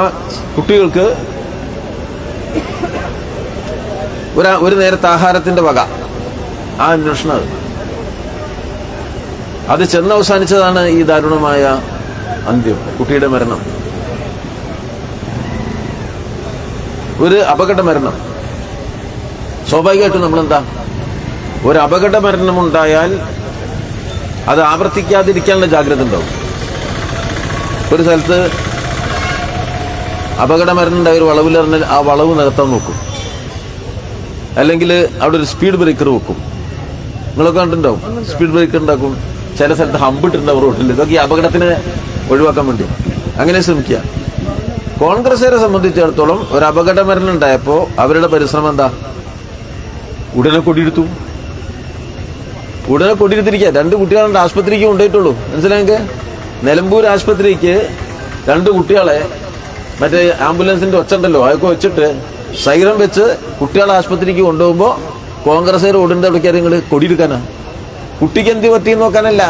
കുട്ടികൾക്ക് ഒരു നേരത്തെ ആഹാരത്തിന്റെ വക ആ അന്വേഷണം അത് ചെന്നവസാനിച്ചതാണ് ഈ ദാരുണമായ അന്ത്യം, കുട്ടിയുടെ മരണം. ഒരു അപകട മരണം. സ്വാഭാവികമായിട്ടും നമ്മളെന്താ, ഒരു അപകട മരണം ഉണ്ടായാൽ അത് ആവർത്തിക്കാതിരിക്കാനുള്ള ജാഗ്രത ഉണ്ടാവും. ഒരു സ്ഥലത്ത് അപകട മരണം ഉണ്ടായ ഒരു വളവിലിറങ്ങാൽ ആ വളവ് നികത്താൻ നോക്കും, അല്ലെങ്കിൽ അവിടെ ഒരു സ്പീഡ് ബ്രേക്കർ വെക്കും. നിങ്ങളൊക്കെ കണ്ടിട്ടുണ്ടാവും, സ്പീഡ് ബ്രേക്കർ ഉണ്ടാക്കും. ചില സ്ഥലത്ത് ഹമ്പിട്ടുണ്ടാവും റോഡിൽ. ഇതൊക്കെ ഈ അപകടത്തിനെ ഒഴിവാക്കാൻ വേണ്ടി അങ്ങനെ ശ്രമിക്കുക. കോൺഗ്രസുകാരെ സംബന്ധിച്ചിടത്തോളം ഒരു അപകട മരണം ഉണ്ടായപ്പോ അവരുടെ പരിശ്രമം എന്താ? ഉടനെ കൊടിയെടുത്തിരിക്കുക. 2 കുട്ടികളുടെ ആശുപത്രിക്ക് കൊണ്ടുപോയിട്ടുള്ളൂ. മനസ്സിലായെങ്കിൽ നിലമ്പൂർ ആശുപത്രിക്ക് 2 കുട്ടികളെ മറ്റേ ആംബുലൻസിന്റെ ഒച്ച ഉണ്ടല്ലോ അതൊക്കെ വെച്ചിട്ട് സൈറം വെച്ച് കുട്ടികളെ ആശുപത്രിക്ക് കൊണ്ടുപോകുമ്പോ കോൺഗ്രസുകാർ ഓടുന്ന എവിടേക്കാണ്? നിങ്ങൾ കൊടിയെടുക്കാനാ? കുട്ടിക്ക് എന്ത് പറ്റിയെന്ന് നോക്കാനല്ല,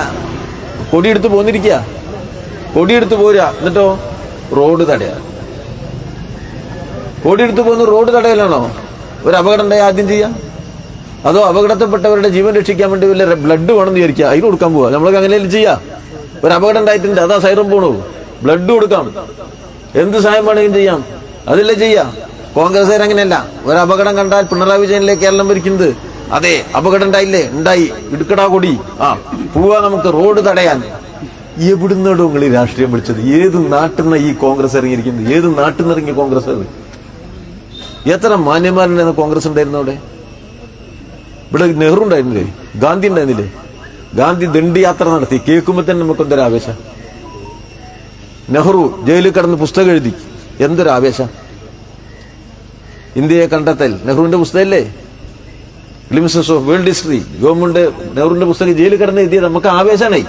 കൊടിയെടുത്ത് പോന്നിരിക്കുക. കൊടിയെടുത്ത് പോരാ, എന്നിട്ടോ റോഡ് തടയാ. കൊടിയെടുത്ത് പോകുന്ന റോഡ് തടയലാണോ ഒരു അപകടം ഉണ്ടായി ആദ്യം ചെയ്യാം? അതോ അപകടത്തിൽപ്പെട്ടവരുടെ ജീവൻ രക്ഷിക്കാൻ വേണ്ടി വല്ല ബ്ലഡ് വേണമെന്ന് വിചാരിക്കുക, അതിന് കൊടുക്കാൻ പോവാ? നമ്മളൊക്കെ അങ്ങനെയല്ലേ ചെയ്യാം? ഒരു അപകടം ഉണ്ടായിട്ടുണ്ട്, അതാ സൈറം പോണു, ബ്ലഡ് കൊടുക്കാം, എന്ത് സഹായം വേണമെങ്കിലും ചെയ്യാം, അതല്ലേ ചെയ്യാം. കോൺഗ്രസ്സുകാർ അങ്ങനെയല്ല. ഒരു അപകടം കണ്ടാൽ പിണറായി വിജയനിലെ കേരളം ഭരിക്കുന്നത്, അതെ അപകടം ഉണ്ടായി ഇടുക്കടാ കൊടി, പോവാ നമുക്ക് റോഡ് തടയാൻ. എവിടുന്നോടും നിങ്ങൾ ഈ രാഷ്ട്രീയം വിളിച്ചത്? ഏത് നാട്ടിൽ നിന്ന് ഈ കോൺഗ്രസ് ഇറങ്ങിയിരിക്കുന്നത്? ഏത് നാട്ടിൽ നിന്ന് ഇറങ്ങിയ കോൺഗ്രസ്? എത്ര മാന്യന്മാരുണ്ടായിരുന്ന കോൺഗ്രസ് ഉണ്ടായിരുന്നു അവിടെ? ഇവിടെ നെഹ്റു ഉണ്ടായിരുന്നില്ലേ? ഗാന്ധി ഉണ്ടായിരുന്നില്ലേ? ഗാന്ധി ദണ്ഡി യാത്ര നടത്തി. കേൾക്കുമ്പോൾ തന്നെ നമുക്കെന്തൊരാവേശം. നെഹ്റു ജയിലിൽ കിടന്ന് പുസ്തകം എഴുതി, എന്തൊരാവേശം. ഇന്ത്യയെ കണ്ടെത്തൽ നെഹ്റുവിന്റെ പുസ്തകമല്ലേ? Glimpses of world history government നെഹ്റുവിന്റെ പുസ്തകം ജയിലിൽ കിടന്ന് എഴുതിയത് നമുക്ക് ആവേശാനായി.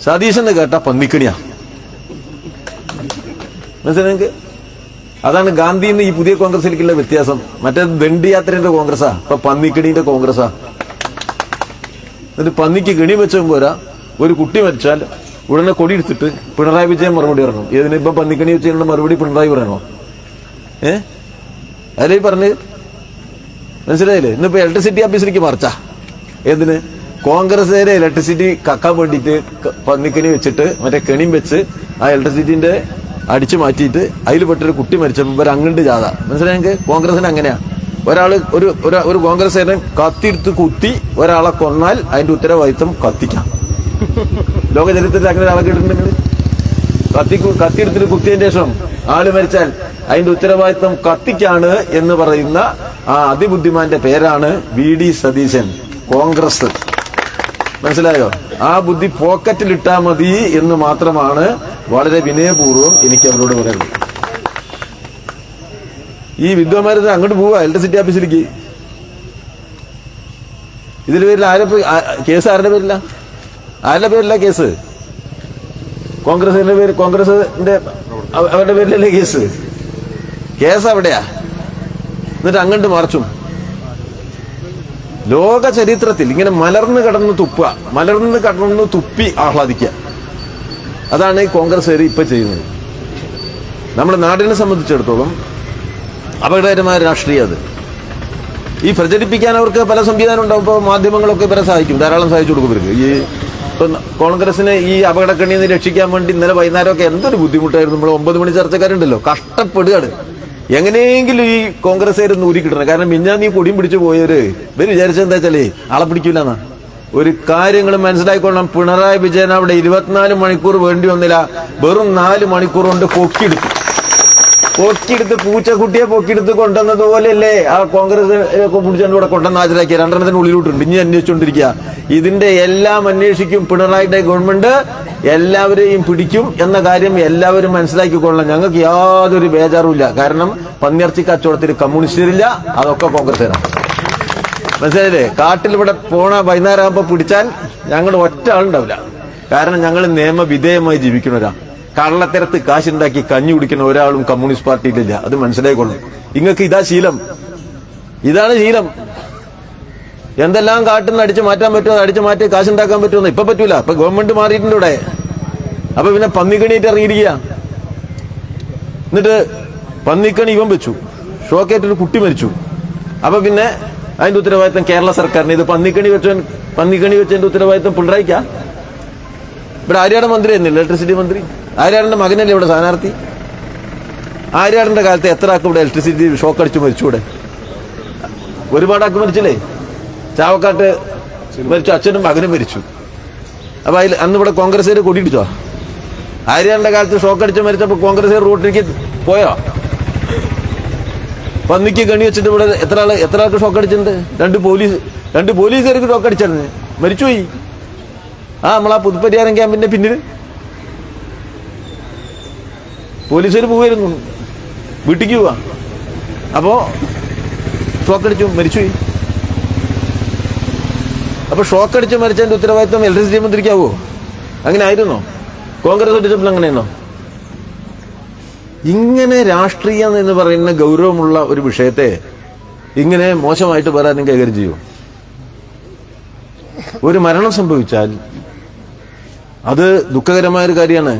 സതീശെന്ന് കേട്ട പന്നിക്കണിയാ. മനസ്സിലായെങ്കിൽ അതാണ് ഗാന്ധിന്ന് ഈ പുതിയ കോൺഗ്രസിലേക്കുള്ള വ്യത്യാസം. മറ്റേ ദണ്ഡിയാത്രയുടെ കോൺഗ്രസാ, ഇപ്പൊ പന്നിക്കണീന്റെ കോൺഗ്രസാ. എന്നിട്ട് പന്നിക്ക് കെണി വെച്ചും പോരാ, ഒരു കുട്ടി മരിച്ചാൽ ഉടനെ കൊടിയെടുത്തിട്ട് പിണറായി വിജയൻ മറുപടി പറയണം. ഏതിന്? ഇപ്പൊ പന്നിക്കണി വെച്ചുള്ള മറുപടി പിണറായി പറയണോ? അതേ പറഞ്ഞ് മനസ്സിലായില്ലേ? ഇന്നിപ്പോ ഇലക്ട്രിസിറ്റി ഓഫീസിലേക്ക് മറിച്ചാ. എന്തിന്? കോൺഗ്രസുകാരെ ഇലക്ട്രിസിറ്റി കക്കാൻ വേണ്ടിയിട്ട് പന്നിക്കണി വെച്ചിട്ട് മറ്റേ കെണിയും വെച്ച് ആ ഇലക്ട്രിസിറ്റിന്റെ അടിച്ചു മാറ്റിയിട്ട് അതിൽ പെട്ടൊരു കുട്ടി മരിച്ചപ്പോൾ ഇവർ അങ്ങണ്ട് ജാഥ. മനസ്സിലായെങ്കിൽ കോൺഗ്രസിന് അങ്ങനെയാ. ഒരു കോൺഗ്രസുകാരൻ കത്തിയെടുത്ത് കുത്തി ഒരാളെ കൊന്നാൽ അതിന്റെ ഉത്തരവാദിത്വം കത്തിക്കാം. ലോക ചരിത്രത്തിൽ അങ്ങനെ ഒരാളെ കേട്ടിട്ടുണ്ടെങ്കിൽ കത്തിയെടുത്തിട്ട് കുത്തിയതിന് ശേഷം ആള് മരിച്ചാൽ അതിന്റെ ഉത്തരവാദിത്വം കത്തിക്കാണ് എന്ന് പറയുന്ന ആ അതിബുദ്ധിമാന്റെ പേരാണ് VD സതീശൻ, കോൺഗ്രസ്. മനസ്സിലായോ? ആ ബുദ്ധി പോക്കറ്റിലിട്ടാ മതി എന്ന് മാത്രമാണ് വളരെ വിനയപൂർവ്വം എനിക്ക് അവരോട് പറയുന്നത്. ഈ വിദ്വാന്മാരത് അങ്ങോട്ട് പോവാ ഇലക്ട്രിസിറ്റി ഓഫീസിലേക്ക്. ഇതിൽ പേരിൽ കേസ് ആരുടെ പേരില്ല? ആരുടെ പേരില്ല കേസ്? കോൺഗ്രസിന്റെ അവരുടെ പേരിലല്ലേ കേസ് അവിടെയാ. എന്നിട്ട് അങ്ങോട്ട് മറച്ചും. ലോക ചരിത്രത്തിൽ ഇങ്ങനെ മലർന്ന് കടന്ന് തുപ്പി ആഹ്ലാദിക്കുക. അതാണ് ഈ കോൺഗ്രസ്സുകാർ ഇപ്പൊ ചെയ്യുന്നത്. നമ്മുടെ നാടിനെ സംബന്ധിച്ചിടത്തോളം അപകടകരമായ രാഷ്ട്രീയം അത്. ഈ പ്രചരിപ്പിക്കാൻ അവർക്ക് പല സംവിധാനം ഉണ്ടാവും. ഇപ്പോൾ മാധ്യമങ്ങളൊക്കെ ഇവരെ സഹായിക്കും, ധാരാളം സഹായിച്ചു കൊടുക്കും ഇവർക്ക്. ഇപ്പൊ കോൺഗ്രസിനെ ഈ അപകടക്കണിയിൽ നിന്ന് രക്ഷിക്കാൻ വേണ്ടി ഇന്നലെ വൈകുന്നേരമൊക്കെ എന്തൊരു ബുദ്ധിമുട്ടായിരുന്നു. നമ്മൾ 9 മണി ചർച്ചക്കാരുണ്ടല്ലോ, കഷ്ടപ്പെടുകയാണ്. എങ്ങനെയെങ്കിലും ഈ കോൺഗ്രസ്സുകാരൊന്ന് ഊരി കിട്ടണം. കാരണം മിഞ്ഞാന്ന് ഈ കൊടിയും പിടിച്ചു പോയവര് ഇവര് വിചാരിച്ചെന്താ വെച്ചാലേ ആളെ പിടിക്കൂലെന്നാ. ഒരു കാര്യങ്ങൾ മനസ്സിലായിക്കൊള്ളണം. പിണറായി വിജയൻ അവിടെ 24 മണിക്കൂർ വേണ്ടി വന്നില്ല, വെറും 4 മണിക്കൂർ കൊണ്ട് പൊക്കിയെടുത്ത് പൂച്ചക്കുട്ടിയെ പൊക്കിയെടുത്ത് കൊണ്ടുവന്നതുപോലെയല്ലേ ആ കോൺഗ്രസ് പിടിച്ചുകൊണ്ട് ഇവിടെ കൊണ്ടുവന്ന് ഹാജരാക്കിയ 2 ഉള്ളിലോട്ടുണ്ട്. ഇനി അന്വേഷിച്ചുകൊണ്ടിരിക്കുക. ഇതിന്റെ എല്ലാം അന്വേഷിക്കും പിണറായിയുടെ ഗവൺമെന്റ്, എല്ലാവരെയും പിടിക്കും എന്ന കാര്യം എല്ലാവരും മനസ്സിലാക്കിക്കൊള്ളണം. ഞങ്ങൾക്ക് യാതൊരു ബേജാറുമില്ല. കാരണം പന്നിയിറച്ചി കച്ചവടത്തിൽ കമ്മ്യൂണിസ്റ്റുകാരില്ല, അതൊക്കെ കോൺഗ്രസ്സുകാരാണ്. മനസ്സിലായില്ലേ? കാട്ടിലിവിടെ പോണ വൈകുന്നേരം ആകുമ്പോൾ പിടിച്ചാൽ ഞങ്ങൾ ഒറ്റ ആളുണ്ടാവില്ല. കാരണം ഞങ്ങൾ നിയമവിധേയമായി ജീവിക്കുന്നവരാ. കള്ളത്തരത്ത് കാശുണ്ടാക്കി കഞ്ഞി കുടിക്കുന്ന ഒരാളും കമ്മ്യൂണിസ്റ്റ് പാർട്ടിയിലില്ല. അത് മനസ്സിലായിക്കൊള്ളും. നിങ്ങൾക്ക് ഇതാണ് ശീലം. എന്തെല്ലാം കാട്ടിൽ നിന്ന് അടിച്ചു മാറ്റാൻ പറ്റുമോ അടിച്ചു മാറ്റി കാശുണ്ടാക്കാൻ പറ്റുമോ? ഇപ്പൊ പറ്റൂല. ഇപ്പൊ ഗവൺമെന്റ് മാറിയിട്ടുണ്ട് ഇവിടെ. അപ്പൊ പിന്നെ പന്നിക്കണിയായിട്ട് ഇറങ്ങിയിരിക്കുക. എന്നിട്ട് പന്നിക്കണി ഇവൻ വെച്ചു, ഷോക്കേറ്റൊരു കുട്ടി മരിച്ചു. അപ്പൊ പിന്നെ അതിന്റെ ഉത്തരവാദിത്തം കേരള സർക്കാരിന്. ഇത് പന്നിക്കണി വെച്ചതിന്റെ ഉത്തരവാദിത്തം പിണറായിക്കാ? ഇവിടെ ആര്യാടെ മന്ത്രി തന്നെയല്ലേ ഇലക്ട്രിസിറ്റി മന്ത്രി? ആര്യാടന്റെ മകനല്ലേ ഇവിടെ സ്ഥാനാർത്ഥി? ആര്യാടന്റെ കാലത്ത് എത്ര ആൾക്ക് ഇവിടെ ഇലക്ട്രിസിറ്റി ഷോക്ക് അടിച്ചു മരിച്ചൂടെ? ഒരുപാട് ആൾക്ക് മരിച്ചില്ലേ? ചാവക്കാട്ട് മരിച്ചു, അച്ഛനും മകനും മരിച്ചു. അപ്പൊ അതിൽ അന്ന് ഇവിടെ കോൺഗ്രസ്സുകാർ കൊടിയിടിച്ചോ? ആര്യാടന്റെ കാലത്ത് ഷോക്ക് അടിച്ച് മരിച്ചപ്പോ കോൺഗ്രസ്സുകാർ റോട്ടിലേക്ക് പോയോ? പന്നിക്ക് കണി വെച്ചിട്ട് ഇവിടെ എത്ര ആൾക്ക് ഷോക്ക് അടിച്ചിട്ടുണ്ട്? 2 പോലീസുകാർക്ക് ഷോക്ക് അടിച്ചായിരുന്നു, മരിച്ചുപോയി. നമ്മളാ പുതുപ്പരിയാരം ക്യാമ്പിന്റെ പിന്നിൽ പോലീസുകാർ പോവായിരുന്നു, വീട്ടിക്ക് പോവാ. അപ്പോ ഷോക്ക് അടിച്ചു മരിച്ചുപോയി. അപ്പൊ ഷോക്ക് അടിച്ച് മരിച്ചതിന്റെ ഉത്തരവാദിത്വം ഇലക്ട്രിസിറ്റി മന്ത്രിക്കാവോ? അങ്ങനെ ആയിരുന്നോ? കോൺഗ്രസ് ഒടിച്ചപ്പോൾ അങ്ങനെയാണോ? ഇങ്ങനെ രാഷ്ട്രീയം എന്ന് പറയുന്ന ഗൗരവമുള്ള ഒരു വിഷയത്തെ ഇങ്ങനെ മോശമായിട്ട് പറയാൻ കൈകാര്യം ചെയ്യൂ. ഒരു മരണം സംഭവിച്ചാൽ അത് ദുഃഖകരമായൊരു കാര്യമാണ്.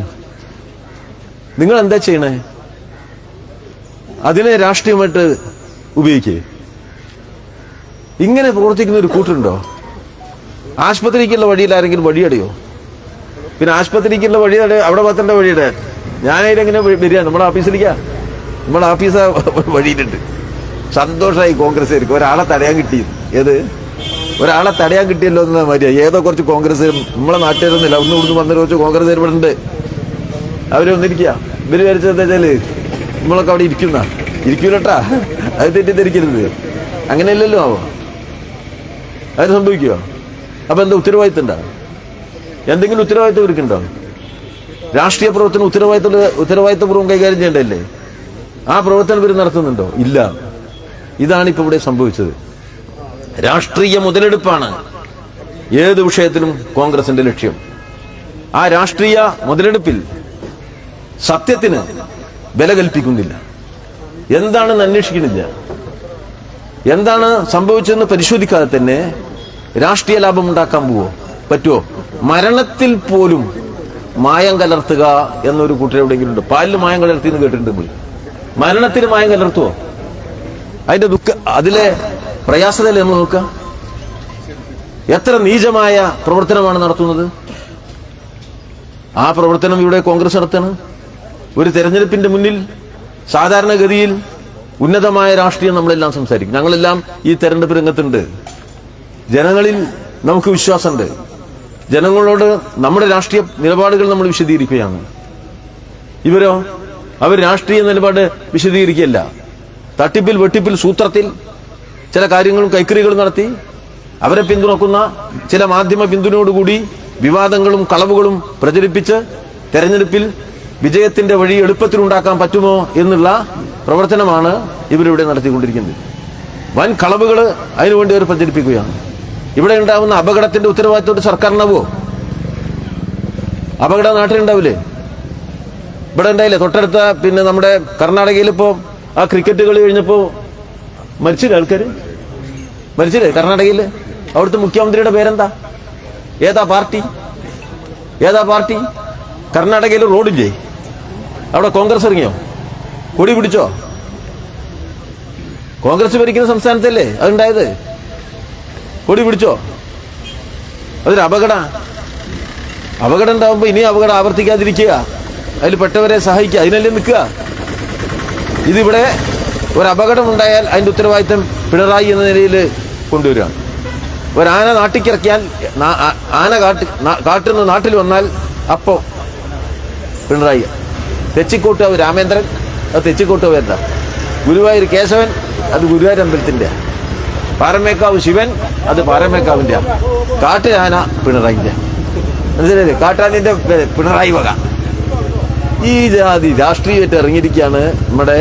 നിങ്ങൾ എന്താ ചെയ്യണേ? അതിനെ രാഷ്ട്രീയമായിട്ട് ഉപയോഗിക്കേ? ഇങ്ങനെ പ്രവർത്തിക്കുന്ന ഒരു കൂട്ടുണ്ടോ? ആശുപത്രിക്കുള്ള വഴിയിൽ ആരെങ്കിലും വഴിയടയോ? പിന്നെ ആശുപത്രിക്കുള്ള വഴി അവിടെ പത്തേണ്ട വഴിയുടെ ഞാനതിലെങ്ങനെ വരിക? നമ്മുടെ ഓഫീസ് വഴിയിലുണ്ട്. സന്തോഷമായി കോൺഗ്രസ്സുകാർക്ക് ഒരാളെ തടയാൻ കിട്ടിയത്. ഒരാളെ തടയാൻ കിട്ടിയല്ലോ എന്ന മാതിരിയാ. ഏതോ കുറച്ച് കോൺഗ്രസ് നമ്മളെ നാട്ടുകാരൊന്നുമില്ല, ഇവിടുന്ന് വന്നൊരു കുറച്ച് കോൺഗ്രസ്സുകാർ ഇവിടെ ഉണ്ട്. അവര് വന്നിരിക്കുക. ഇവര് വിചാരിച്ചത് എന്താ വെച്ചാല് നമ്മളൊക്കെ അവിടെ ഇരിക്കൂലട്ടാ. അത് തെറ്റിദ്ധരിക്കരുത്. അങ്ങനെയല്ലല്ലോ ആവോ. അത് സംഭവിക്കുമോ? അപ്പൊ എന്താ ഉത്തരവാദിത്തം ഉണ്ടാ? എന്തെങ്കിലും ഉത്തരവാദിത്തം ഇവർക്കുണ്ടോ? രാഷ്ട്രീയ പ്രവർത്തനം ഉത്തരവാദിത്തപൂർവ്വം കൈകാര്യം ചെയ്യേണ്ടതല്ലേ? ആ പ്രവർത്തനം ഇവർ നടത്തുന്നുണ്ടോ? ഇല്ല. ഇതാണ് ഇപ്പൊ ഇവിടെ സംഭവിച്ചത്. രാഷ്ട്രീയ മുതലെടുപ്പാണ് ഏത് വിഷയത്തിലും കോൺഗ്രസിന്റെ ലക്ഷ്യം. ആ രാഷ്ട്രീയ മുതലെടുപ്പിൽ സത്യത്തിന് വില കൽപ്പിക്കുന്നില്ല. എന്താണെന്ന് അന്വേഷിക്കുന്നില്ല. എന്താണ് സംഭവിച്ചതെന്ന് പരിശോധിക്കാതെ തന്നെ രാഷ്ട്രീയ ലാഭം ഉണ്ടാക്കാൻ പറ്റുമോ? മരണത്തിൽ പോലും മായം കലർത്തുക എന്നൊരു കൂട്ടർ എവിടെയെങ്കിലും ഉണ്ട്? പാലിൽ മായം കലർത്തി എന്ന് കേട്ടിട്ടുണ്ട്. മരണത്തിന് മായം കലർത്തുവോ? അതിലെ പ്രയാസതല്ലേ നമ്മൾ നോക്കുക. എത്ര നീചമായ പ്രവർത്തനമാണ് നടത്തുന്നത്. ആ പ്രവർത്തനം ഇവിടെ കോൺഗ്രസ് നടത്തണം. ഒരു തെരഞ്ഞെടുപ്പിന്റെ മുന്നിൽ സാധാരണഗതിയിൽ ഉന്നതമായ രാഷ്ട്രീയം നമ്മളെല്ലാം സംസാരിക്കും. ഞങ്ങളെല്ലാം ഈ തെരഞ്ഞെടുപ്പ് രംഗത്തുണ്ട്. ജനങ്ങളിൽ നമുക്ക് വിശ്വാസമുണ്ട്. ജനങ്ങളോട് നമ്മുടെ രാഷ്ട്രീയ നിലപാടുകൾ നമ്മൾ വിശദീകരിക്കുകയാണ്. ഇവരോ അവർ രാഷ്ട്രീയ നിലപാട് വിശദീകരിക്കുകയല്ല. തട്ടിപ്പിൽ വെട്ടിപ്പിൽ സൂത്രത്തിൽ ചില കാര്യങ്ങളും കൈക്കറികളും നടത്തി അവരെ പിന്തുണക്കുന്ന ചില മാധ്യമ പിന്തുണയോടുകൂടി വിവാദങ്ങളും കളവുകളും പ്രചരിപ്പിച്ച് തെരഞ്ഞെടുപ്പിൽ വിജയത്തിന്റെ വഴി എളുപ്പത്തിലുണ്ടാക്കാൻ പറ്റുമോ എന്നുള്ള പ്രവർത്തനമാണ് ഇവരിവിടെ നടത്തിക്കൊണ്ടിരിക്കുന്നത്. വൻ കളവുകൾ അതിനുവേണ്ടി അവർ പ്രചരിപ്പിക്കുകയാണ്. ഇവിടെ ഉണ്ടാവുന്ന അപകടത്തിന്റെ ഉത്തരവാദിത്വം സർക്കാരിനാവോ? അപകടം നാട്ടിലുണ്ടാവില്ലേ? ഇവിടെ ഉണ്ടായില്ലേ? തൊട്ടടുത്ത പിന്നെ നമ്മുടെ കർണാടകയിൽ ഇപ്പോ ആ ക്രിക്കറ്റ് കളി കഴിഞ്ഞപ്പോ മരിച്ചില്ലേ ആൾക്കാര്? മരിച്ചില്ലേ കർണാടകയില്? അവിടുത്തെ മുഖ്യമന്ത്രിയുടെ പേരെന്താ? ഏതാ പാർട്ടി? കർണാടകയിൽ റോഡില്ലേ? അവിടെ കോൺഗ്രസ് ഇറങ്ങിയോ? കൊടി പിടിച്ചോ? കോൺഗ്രസ് ഭരിക്കുന്ന സംസ്ഥാനത്തല്ലേ അതുണ്ടായത്? കൊടി പിടിച്ചോ? അതൊരു അപകടം ഉണ്ടാവുമ്പോ ഇനി അപകടം ആവർത്തിക്കാതിരിക്കുക, അതിൽ പെട്ടവരെ സഹായിക്കുക, അതിനല്ലേ നിൽക്കുക. ഇതിവിടെ ഒരു അപകടം ഉണ്ടായാൽ അതിന്റെ ഉത്തരവാദിത്തം പിണറായി എന്ന നിലയിൽ കൊണ്ടുവരികയാണ്. ഒരാന നാട്ടിക്കിറക്കിയാൽ ആന കാട്ടുന്ന നാട്ടിൽ വന്നാൽ അപ്പോ പിണറായി. തെച്ചിക്കോട്ടാവ് രാമേന്ദ്രൻ, അത് തെച്ചിക്കോട്ടാവ് എന്താ? ഗുരുവായൂർ കേശവൻ, അത് ഗുരുവായൂർ അമ്പലത്തിന്റെ. പാറമേക്കാവ് ശിവൻ, അത് പാറമേക്കാവിന്റെ. കാട്ടുആന പിണറായിന്റെ. മനസ്സിലായില്ലേ? കാട്ടാനിന്റെ പിണറായി വക. ഈ ജാതി രാഷ്ട്രീയമായിട്ട് ഇറങ്ങിയിരിക്കുകയാണ് നമ്മുടെ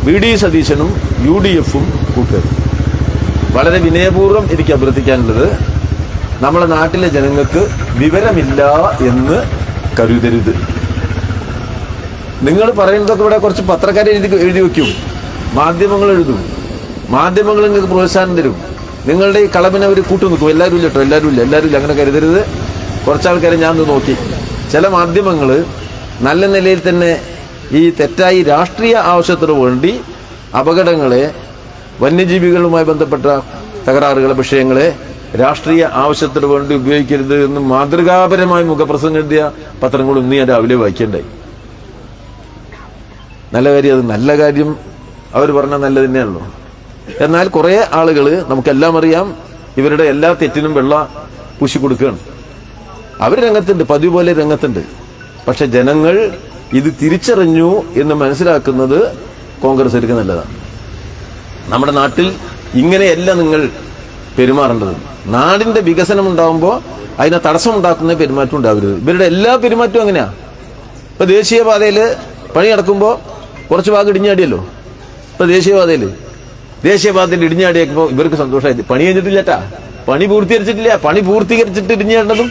VD സതീശനും UDF-ഉം കൂട്ടുകാരും. വളരെ വിനയപൂർവ്വം എനിക്ക് അഭ്യർത്ഥിക്കാനുള്ളത്, നമ്മുടെ നാട്ടിലെ ജനങ്ങൾക്ക് വിവരമില്ല എന്ന് കരുതരുത്. നിങ്ങൾ പറയുന്നതൊക്കെ ഇവിടെ കുറച്ച് പത്രക്കാരെ എഴുതി വെക്കും, മാധ്യമങ്ങൾ എഴുതും, മാധ്യമങ്ങൾ നിങ്ങൾക്ക് പ്രോത്സാഹനം തരും. നിങ്ങളുടെ ഈ കളവിനെ അവർ കൂട്ടുനിൽക്കും. എല്ലാവരും ഇല്ല കേട്ടോ, എല്ലാവരും ഇല്ല, അങ്ങനെ കരുതരുത്. കുറച്ചാൾക്കാരെ ഞാൻ നോക്കി, ചില മാധ്യമങ്ങൾ നല്ല നിലയിൽ തന്നെ ഈ തെറ്റായി രാഷ്ട്രീയ ആവശ്യത്തിന് വേണ്ടി അപകടങ്ങളെ, വന്യജീവികളുമായി ബന്ധപ്പെട്ട തകരാറുകളെ, വിഷയങ്ങളെ രാഷ്ട്രീയ ആവശ്യത്തിന് വേണ്ടി ഉപയോഗിക്കരുത് എന്ന് മാതൃകാപരമായി മുഖപ്രസംഗം എഴുതിയ പത്രങ്ങളും ഇന്ന് ഞാൻ രാവിലെ വായിക്കണ്ടായി. നല്ല കാര്യം, അത് നല്ല കാര്യം അവർ പറഞ്ഞാൽ നല്ല തന്നെയാണല്ലോ. എന്നാൽ കുറെ ആളുകൾ, നമുക്കെല്ലാം അറിയാം, ഇവരുടെ എല്ലാ തെറ്റിനും വെള്ള പൂശി കൊടുക്കുകയാണ്. അവർ രംഗത്തുണ്ട്, പതിവ് പോലെ രംഗത്തുണ്ട്. പക്ഷെ ജനങ്ങൾ ഇത് തിരിച്ചറിഞ്ഞു എന്ന് മനസ്സിലാക്കുന്നത് കോൺഗ്രസ്സുകാർക്ക് നല്ലതാണ്. നമ്മുടെ നാട്ടിൽ ഇങ്ങനെയല്ല നിങ്ങൾ പെരുമാറേണ്ടത്. നാടിന്റെ വികസനം ഉണ്ടാകുമ്പോൾ അതിനെ തടസ്സമുണ്ടാക്കുന്ന പെരുമാറ്റം ഉണ്ടാവരുത്. ഇവരുടെ എല്ലാ പെരുമാറ്റവും അങ്ങനെയാ. ഇപ്പൊ ദേശീയപാതയിൽ പണി നടക്കുമ്പോൾ കുറച്ച് ഭാഗം ഇടിഞ്ഞാടിയല്ലോ. ഇപ്പൊ ദേശീയപാതയിൽ ഇടിഞ്ഞാടിയപ്പോ ഇവർക്ക് സന്തോഷമായി. പണി കഴിഞ്ഞിട്ടില്ലട്ടാ, പണി പൂർത്തീകരിച്ചിട്ട് ഇടിഞ്ഞാടുന്നതും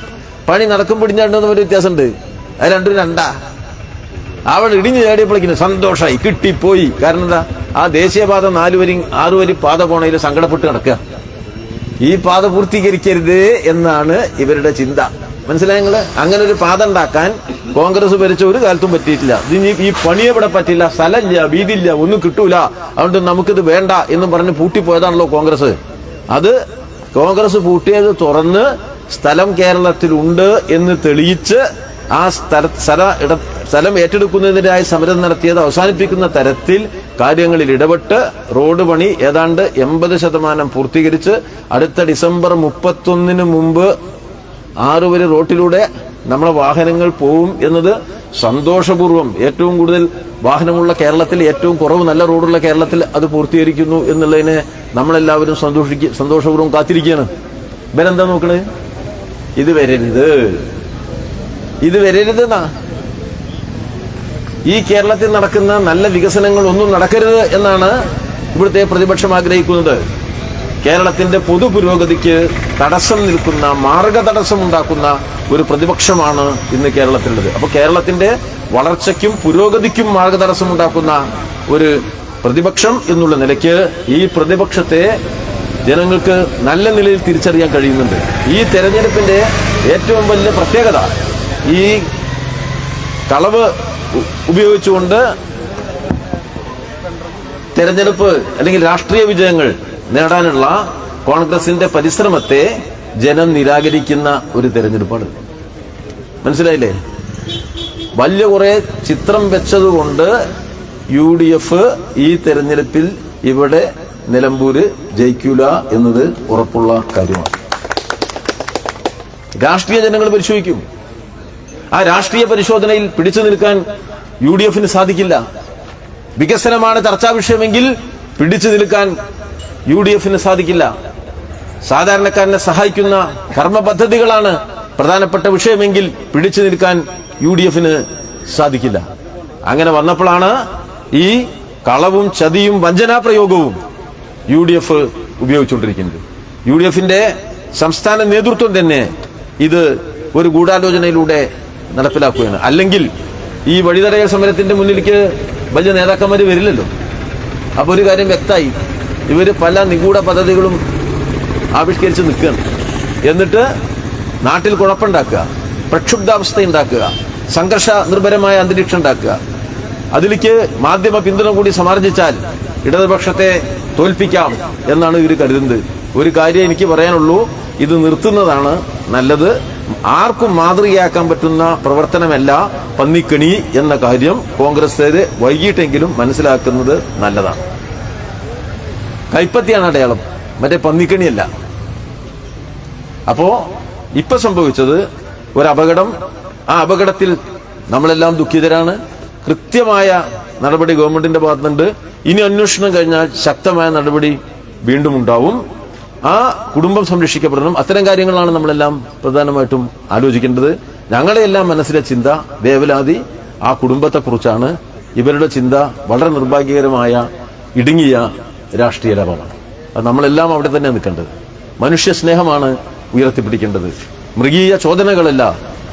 പണി നടക്കുമ്പോൾ ഇടിഞ്ഞാടുന്നതും ഒരു വ്യത്യാസമുണ്ട്. അത് രണ്ടും രണ്ടാ. അവിടെ ഇടിഞ്ഞു ചാടിയപ്പോഴേക്കും സന്തോഷമായി, കിട്ടിപ്പോയി. കാരണം എന്താ? ആ ദേശീയപാത 4 വരി 6 വരി പാത പോണയിൽ സങ്കടപ്പെട്ട് കിടക്കുക. ഈ പാത പൂർത്തീകരിക്കരുത് എന്നാണ് ഇവരുടെ ചിന്ത. മനസ്സിലായി നിങ്ങള്? അങ്ങനെ ഒരു പാത ഉണ്ടാക്കാൻ കോൺഗ്രസ് ഭരിച്ച ഒരു കാലത്തും പറ്റിയിട്ടില്ല. ഇനി ഈ പണിയെ ഇവിടെ പറ്റില്ല, സ്ഥലമില്ല, വീതിയില്ല, ഒന്നും കിട്ടൂല, അതുകൊണ്ട് നമുക്കിത് വേണ്ട എന്നും പറഞ്ഞ് പൂട്ടിപ്പോയതാണല്ലോ കോൺഗ്രസ്. അത് കോൺഗ്രസ് പൂട്ടിയത് തുറന്ന് സ്ഥലം കേരളത്തിലുണ്ട് എന്ന് തെളിയിച്ച് ആ സ്ഥലം ഏറ്റെടുക്കുന്നതിനായി സമരം നടത്തിയത് അവസാനിപ്പിക്കുന്ന തരത്തിൽ കാര്യങ്ങളിൽ ഇടപെട്ട് റോഡ് പണി ഏതാണ്ട് 80% പൂർത്തീകരിച്ച് അടുത്ത ഡിസംബർ 31 മുമ്പ് 6 വരി റോട്ടിലൂടെ നമ്മുടെ വാഹനങ്ങൾ പോവും എന്നത് സന്തോഷപൂർവ്വം, ഏറ്റവും കൂടുതൽ വാഹനമുള്ള കേരളത്തിൽ, ഏറ്റവും കുറവ് നല്ല റോഡുള്ള കേരളത്തിൽ അത് പൂർത്തീകരിക്കുന്നു എന്നുള്ളതിനെ നമ്മളെല്ലാവരും സന്തോഷപൂർവ്വം കാത്തിരിക്കുകയാണ്. ഇവരെന്താ നോക്കണേ? ഇത് വരരുതെന്നാ. ഈ കേരളത്തിൽ നടക്കുന്ന നല്ല വികസനങ്ങൾ ഒന്നും നടക്കരുത് എന്നാണ് ഇവിടുത്തെ പ്രതിപക്ഷം ആഗ്രഹിക്കുന്നത്. കേരളത്തിന്റെ പൊതു പുരോഗതിക്ക് തടസ്സം നിൽക്കുന്ന, മാർഗതടസ്സമുണ്ടാക്കുന്ന ഒരു പ്രതിപക്ഷമാണ് ഇന്ന് കേരളത്തിലുള്ളത്. അപ്പൊ കേരളത്തിന്റെ വളർച്ചയ്ക്കും പുരോഗതിക്കും മാർഗതടസ്സമുണ്ടാക്കുന്ന ഒരു പ്രതിപക്ഷം എന്നുള്ള നിലയ്ക്ക് ഈ പ്രതിപക്ഷത്തെ ജനങ്ങൾക്ക് നല്ല നിലയിൽ തിരിച്ചറിയാൻ കഴിയുന്നുണ്ട്. ഈ തെരഞ്ഞെടുപ്പിന്റെ ഏറ്റവും വലിയ പ്രത്യേകത ഈ കളവ് ഉപയോഗിച്ചുകൊണ്ട് തെരഞ്ഞെടുപ്പ് അല്ലെങ്കിൽ രാഷ്ട്രീയ വിജയങ്ങൾ നേടാനുള്ള കോൺഗ്രസിന്റെ പരിശ്രമത്തെ ജനം നിരാകരിക്കുന്ന ഒരു തെരഞ്ഞെടുപ്പാണ്. മനസ്സിലായില്ലേ? വലിയ കുറെ ചിത്രം വെച്ചതുകൊണ്ട് UDF ഈ തെരഞ്ഞെടുപ്പിൽ ഇവിടെ നിലമ്പൂര് ജയിക്കൂല എന്നത് ഉറപ്പുള്ള കാര്യമാണ്. രാഷ്ട്രീയ ജനങ്ങൾ പരിശോധിക്കും. ആ രാഷ്ട്രീയ പരിശോധനയിൽ പിടിച്ചു നിൽക്കാൻ UDF-ന് സാധിക്കില്ല. വികസനമാണ് ചർച്ചാ വിഷയമെങ്കിൽ പിടിച്ചു നിൽക്കാൻ UDF-ന് സാധിക്കില്ല. സാധാരണക്കാരനെ സഹായിക്കുന്ന കർമ്മ പദ്ധതികളാണ് പ്രധാനപ്പെട്ട വിഷയമെങ്കിൽ പിടിച്ചു നിൽക്കാൻ UDF-ന് സാധിക്കില്ല. അങ്ങനെ വന്നപ്പോഴാണ് ഈ കളവും ചതിയും വഞ്ചനാ പ്രയോഗവും UDF ഉപയോഗിച്ചുകൊണ്ടിരിക്കുന്നത്. UDF-ന്റെ സംസ്ഥാന നേതൃത്വം തന്നെ ഇത് ഒരു ഗൂഢാലോചനയിലൂടെ നടപ്പിലാക്കുകയാണ്. അല്ലെങ്കിൽ ഈ വഴിതടയൽ സമരത്തിന്റെ മുന്നിലേക്ക് വലിയ നേതാക്കന്മാർ വരില്ലല്ലോ. അപ്പോൾ ഒരു കാര്യം വ്യക്തമായി, ഇവർ പല നിഗൂഢ പദ്ധതികളും ആവിഷ്കരിച്ച് നിൽക്കുകയാണ്. എന്നിട്ട് നാട്ടിൽ കുഴപ്പമുണ്ടാക്കുക, പ്രക്ഷുബ്ധാവസ്ഥ ഉണ്ടാക്കുക, സംഘർഷ നിർഭരമായ അന്തരീക്ഷം ഉണ്ടാക്കുക. അതിലേക്ക് മാധ്യമ പിന്തുണ കൂടി സമാർജിച്ചാൽ ഇടതുപക്ഷത്തെ തോൽപ്പിക്കാം എന്നാണ് ഇവർ കരുതുന്നത്. ഒരു കാര്യം എനിക്ക് പറയാനുള്ളൂ, ഇത് നിർത്തുന്നതാണ് നല്ലത്. ആർക്കും മാതൃകയാക്കാൻ പറ്റുന്ന പ്രവർത്തനമല്ല പന്നിക്കണി എന്ന കാര്യം കോൺഗ്രസ്സുകാര് വൈകിട്ടെങ്കിലും മനസ്സിലാക്കുന്നത് നല്ലതാണ്. കൈപ്പത്തിയാണ് അടയാളം, മറ്റേ പന്നിക്കണിയല്ല. അപ്പോ ഇപ്പൊ സംഭവിച്ചത് ഒരു അപകടം. ആ അപകടത്തിൽ നമ്മളെല്ലാം ദുഃഖിതരാണ്. കൃത്യമായ നടപടി ഗവൺമെന്റിന്റെ ഭാഗത്തുനിന്നുണ്ട്. ഇനി അന്വേഷണം കഴിഞ്ഞാൽ ശക്തമായ നടപടി വീണ്ടും ഉണ്ടാവും. ആ കുടുംബം സംരക്ഷിക്കപ്പെടണം. അത്തരം കാര്യങ്ങളാണ് നമ്മളെല്ലാം പ്രധാനമായിട്ടും ആലോചിക്കേണ്ടത്. ഞങ്ങളുടെയെല്ലാം മനസ്സിലെ ചിന്ത, വേവലാതി ആ കുടുംബത്തെക്കുറിച്ചാണ്. ഇവരുടെ ചിന്ത വളരെ നിർഭാഗ്യകരമായ ഇടുങ്ങിയ രാഷ്ട്രീയ ലാഭമാണ്. അത് നമ്മളെല്ലാം അവിടെ തന്നെ നിൽക്കേണ്ടത്. മനുഷ്യ സ്നേഹമാണ് ഉയർത്തിപ്പിടിക്കേണ്ടത്, മൃഗീയ ചോദനകളല്ല.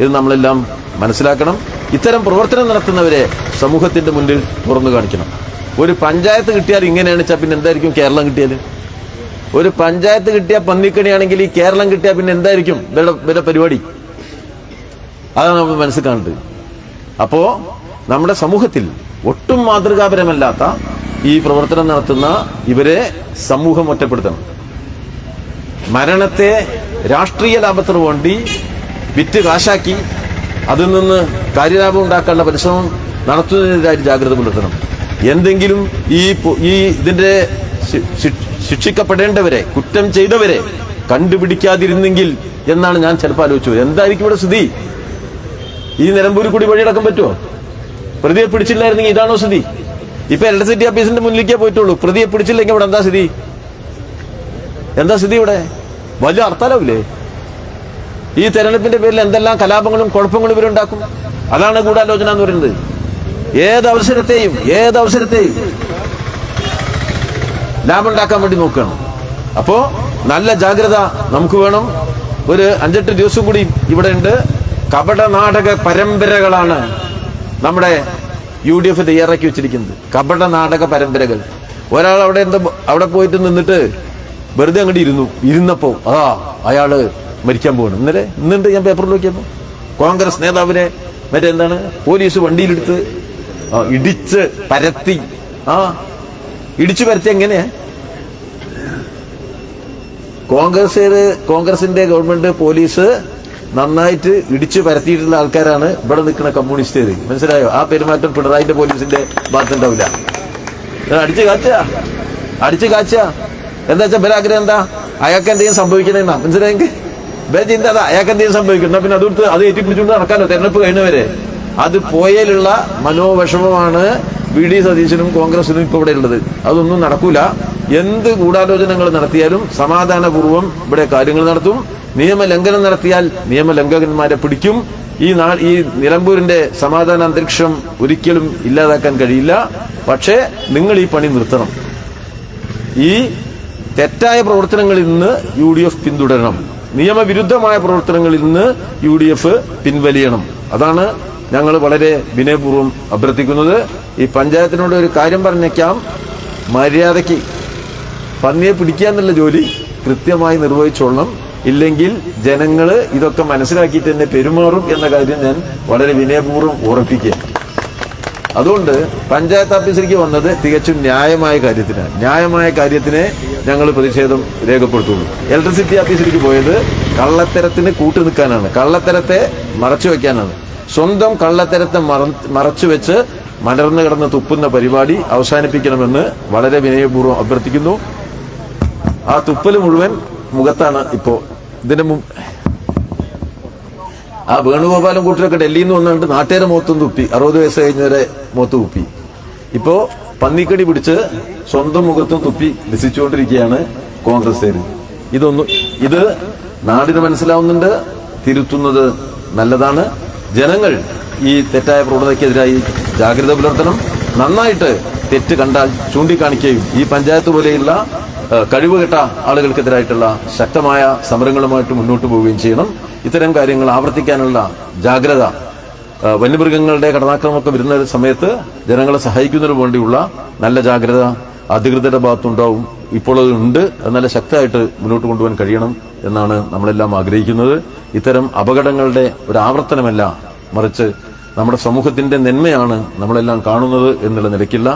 ഇത് നമ്മളെല്ലാം മനസ്സിലാക്കണം. ഇത്തരം പ്രവർത്തനം നടത്തുന്നവരെ സമൂഹത്തിന്റെ മുന്നിൽ തുറന്നു കാണിക്കണം. ഒരു പഞ്ചായത്ത് കിട്ടിയാൽ ഇങ്ങനെയാണ് വെച്ചാൽ പിന്നെ എന്തായിരിക്കും കേരളം കിട്ടിയാൽ? ഒരു പഞ്ചായത്ത് കിട്ടിയ പന്നിക്കണിയാണെങ്കിൽ ഈ കേരളം കിട്ടിയാൽ പിന്നെ എന്തായിരിക്കും ഇവരുടെ പരിപാടി? അതാണ് നമ്മൾ മനസ്സിൽ കാണുന്നത്. അപ്പോ നമ്മുടെ സമൂഹത്തിൽ ഒട്ടും മാതൃകാപരമല്ലാത്ത ഈ പ്രവർത്തനം നടത്തുന്ന ഇവരെ സമൂഹം ഒറ്റപ്പെടുത്തണം. മരണത്തെ രാഷ്ട്രീയ ലാഭത്തിന് വേണ്ടി വിറ്റ് കാശാക്കി അതിൽ നിന്ന് കാര്യലാഭം ഉണ്ടാക്കാനുള്ള പരിശ്രമം നടത്തുന്നതിനെതിരായി ജാഗ്രത പുലർത്തണം. എന്തെങ്കിലും ഈ ഇതിന്റെ ശിക്ഷിക്കപ്പെടേണ്ടവരെ, കുറ്റം ചെയ്തവരെ കണ്ടുപിടിക്കാതിരുന്നെങ്കിൽ എന്നാണ് ഞാൻ ചിലപ്പോൾ ആലോചിച്ചത്. എന്തായിരിക്കും ഇവിടെ സ്ഥിതി? ഈ നിലമ്പൂരിൽ കൂടി വഴിയടക്കം പറ്റുമോ? പ്രതിയെ പിടിച്ചില്ലായിരുന്നെങ്കിൽ ഇതാണോ സ്ഥിതി? ഇപ്പൊ ഇലക്ട്രിസിറ്റി ഓഫീസിന്റെ മുന്നിലേക്കേ പോയിട്ടുള്ളൂ. പ്രതിയെ പിടിച്ചില്ലെങ്കിൽ ഇവിടെ എന്താ സ്ഥിതി? എന്താ സ്ഥിതി? ഇവിടെ വലിയ ഹർത്താലാവില്ലേ? ഈ തെരഞ്ഞെടുപ്പിന്റെ പേരിൽ എന്തെല്ലാം കലാപങ്ങളും കുഴപ്പങ്ങളും ഇവരുണ്ടാക്കും. അതാണ് ഗൂഢാലോചന എന്ന് പറയുന്നത്. ഏതവസരത്തെയും ലാഭം ഉണ്ടാക്കാൻ വേണ്ടി നോക്കുകയാണ്. അപ്പോ നല്ല ജാഗ്രത നമുക്ക് വേണം. ഒരു 5-8 ദിവസം കൂടി ഇവിടെ ഉണ്ട്. കപട നാടക പരമ്പരകളാണ് നമ്മുടെ UDF തയ്യാറാക്കി വെച്ചിരിക്കുന്നത്. കപട നാടക പരമ്പരകൾ. ഒരാൾ അവിടെ പോയിട്ട് നിന്നിട്ട് വെറുതെ അങ്ങോട്ട് ഇരുന്നപ്പോ അയാള് മരിക്കാൻ പോകണം. ഇന്നുണ്ട് ഞാൻ പേപ്പറിൽ നോക്കിയപ്പോ കോൺഗ്രസ് നേതാവിനെ മറ്റെന്താണ് പോലീസ് വണ്ടിയിലെടുത്ത് ഇടിച്ച് പരത്തി. ഇടിച്ചു പരത്തി എങ്ങനെയാ? കോൺഗ്രസിന്റെ ഗവൺമെന്റ് പോലീസ് നന്നായിട്ട് ഇടിച്ചു പരത്തിയിട്ടുള്ള ആൾക്കാരാണ് ഇവിടെ നിൽക്കുന്ന കമ്മ്യൂണിസ്റ്റുകാർ. മനസ്സിലായോ? ആ പെരുമാറ്റം പിണറായിന്റെ പോലീസിന്റെ ഭാഗത്തുണ്ടാവില്ല. അടിച്ചു കാച്ച എന്താ വെച്ചാൽ ബലാഗ്രഹം എന്താ? അയാൾക്ക് എന്തെങ്കിലും സംഭവിക്കണെന്നാ. മനസ്സിലായെങ്കിൽ ചിന്ത അതാ, അയാൾക്ക് എന്തെങ്കിലും സംഭവിക്കണം. പിന്നെ അത് ഏറ്റിപ്പിടിച്ചുകൊണ്ട് നടക്കാനോ തെരഞ്ഞെടുപ്പ് കഴിഞ്ഞവരെ? അത് പോയാലുള്ള മനോവിഷമമാണ് VD സതീശനും കോൺഗ്രസിനും ഇപ്പൊ ഇവിടെ ഉള്ളത്. അതൊന്നും നടക്കൂല. എന്ത് ഗൂഢാലോചനകൾ നടത്തിയാലും സമാധാനപൂർവ്വം ഇവിടെ കാര്യങ്ങൾ നടത്തും. നിയമലംഘനം നടത്തിയാൽ നിയമലംഘകന്മാരെ പിടിക്കും. ഈ നിലമ്പൂരിന്റെ സമാധാന അന്തരീക്ഷം ഒരിക്കലും ഇല്ലാതാക്കാൻ കഴിയില്ല. പക്ഷേ നിങ്ങൾ ഈ പണി നിർത്തണം. ഈ തെറ്റായ പ്രവർത്തനങ്ങളിൽ നിന്ന് UDF പിന്തുടരണം. നിയമവിരുദ്ധമായ പ്രവർത്തനങ്ങളിൽ നിന്ന് UDF പിൻവലിയണം. അതാണ് ഞങ്ങൾ വളരെ വിനയപൂർവ്വം അഭ്യർത്ഥിക്കുന്നത്. ഈ പഞ്ചായത്തിനോട് ഒരു കാര്യം പറഞ്ഞേക്കാം, മര്യാദയ്ക്ക് പന്നിയെ പിടിക്കുക എന്നുള്ള ജോലി കൃത്യമായി നിർവഹിച്ചോളണം. ഇല്ലെങ്കിൽ ജനങ്ങൾ ഇതൊക്കെ മനസ്സിലാക്കിയിട്ട് തന്നെ പെരുമാറും എന്ന കാര്യം ഞാൻ വളരെ വിനയപൂർവ്വം ഉറപ്പിക്കുക. അതുകൊണ്ട് പഞ്ചായത്ത് ഓഫീസിലേക്ക് വന്നത് തികച്ചും ന്യായമായ കാര്യത്തിനാണ്. ന്യായമായ കാര്യത്തിനെ ഞങ്ങൾ പ്രതിഷേധം രേഖപ്പെടുത്തുള്ളൂ. ഇലക്ട്രിസിറ്റി ഓഫീസിലേക്ക് പോയത് കള്ളത്തരത്തിന് കൂട്ടുനിൽക്കാനാണ്, കള്ളത്തരത്തെ മറച്ചു വെക്കാനാണ്. സ്വന്തം കള്ളത്തരത്തെ മറച്ചുവെച്ച് മലർന്നു കിടന്ന് തുപ്പുന്ന പരിപാടി അവസാനിപ്പിക്കണമെന്ന് വളരെ വിനയപൂർവ്വം അഭ്യർത്ഥിക്കുന്നു. ആ തുപ്പല് മുഴുവൻ മുഖത്താണ്. ഇപ്പോ ഇതിന് ആ വേണുഗോപാലും കൂട്ടരൊക്കെ ഡൽഹിയിൽ നിന്ന് വന്നുകൊണ്ട് നാട്ടുകാരെ മുഖത്തും തുപ്പി. 60 വയസ്സ് കഴിഞ്ഞവരെ മുഖത്ത് തുപ്പി. ഇപ്പോ പന്നിക്കടി പിടിച്ച് സ്വന്തം മുഖത്തും തുപ്പി രസിച്ചുകൊണ്ടിരിക്കുകയാണ് കോൺഗ്രസ്സുകാർ. ഇത് നാടിന് മനസ്സിലാവുന്നുണ്ട്. തിരുത്തുന്നത് നല്ലതാണ്. ജനങ്ങൾ ഈ തെറ്റായ പ്രവണതയ്ക്കെതിരായി ജാഗ്രത പുലർത്തണം. നന്നായിട്ട് തെറ്റ് കണ്ടാൽ ചൂണ്ടിക്കാണിക്കുകയും ഈ പഞ്ചായത്ത് പോലെയുള്ള കഴിവുകെട്ട ആളുകൾക്കെതിരായിട്ടുള്ള ശക്തമായ സമരങ്ങളുമായിട്ട് മുന്നോട്ട് പോവുകയും ചെയ്യണം. ഇത്തരം കാര്യങ്ങൾ ആവർത്തിക്കാനുള്ള ജാഗ്രത, വന്യമൃഗങ്ങളുടെ കടന്നാക്രമണമൊക്കെ വരുന്ന സമയത്ത് ജനങ്ങളെ സഹായിക്കുന്നതിന് വേണ്ടിയുള്ള നല്ല ജാഗ്രത അധികൃതരുടെ ഭാഗത്തുണ്ടാവും. ഇപ്പോൾ അത് ഉണ്ട്. അത് നല്ല ശക്തമായിട്ട് മുന്നോട്ട് കൊണ്ടുപോകാൻ കഴിയണം എന്നാണ് നമ്മളെല്ലാം ആഗ്രഹിക്കുന്നത്. ഇത്തരം അപകടങ്ങളുടെ ഒരു ആവർത്തനമല്ല, മറിച്ച് നമ്മുടെ സമൂഹത്തിന്റെ നന്മയാണ് നമ്മളെല്ലാം കാണുന്നത് എന്നുള്ള നിലയ്ക്കുള്ള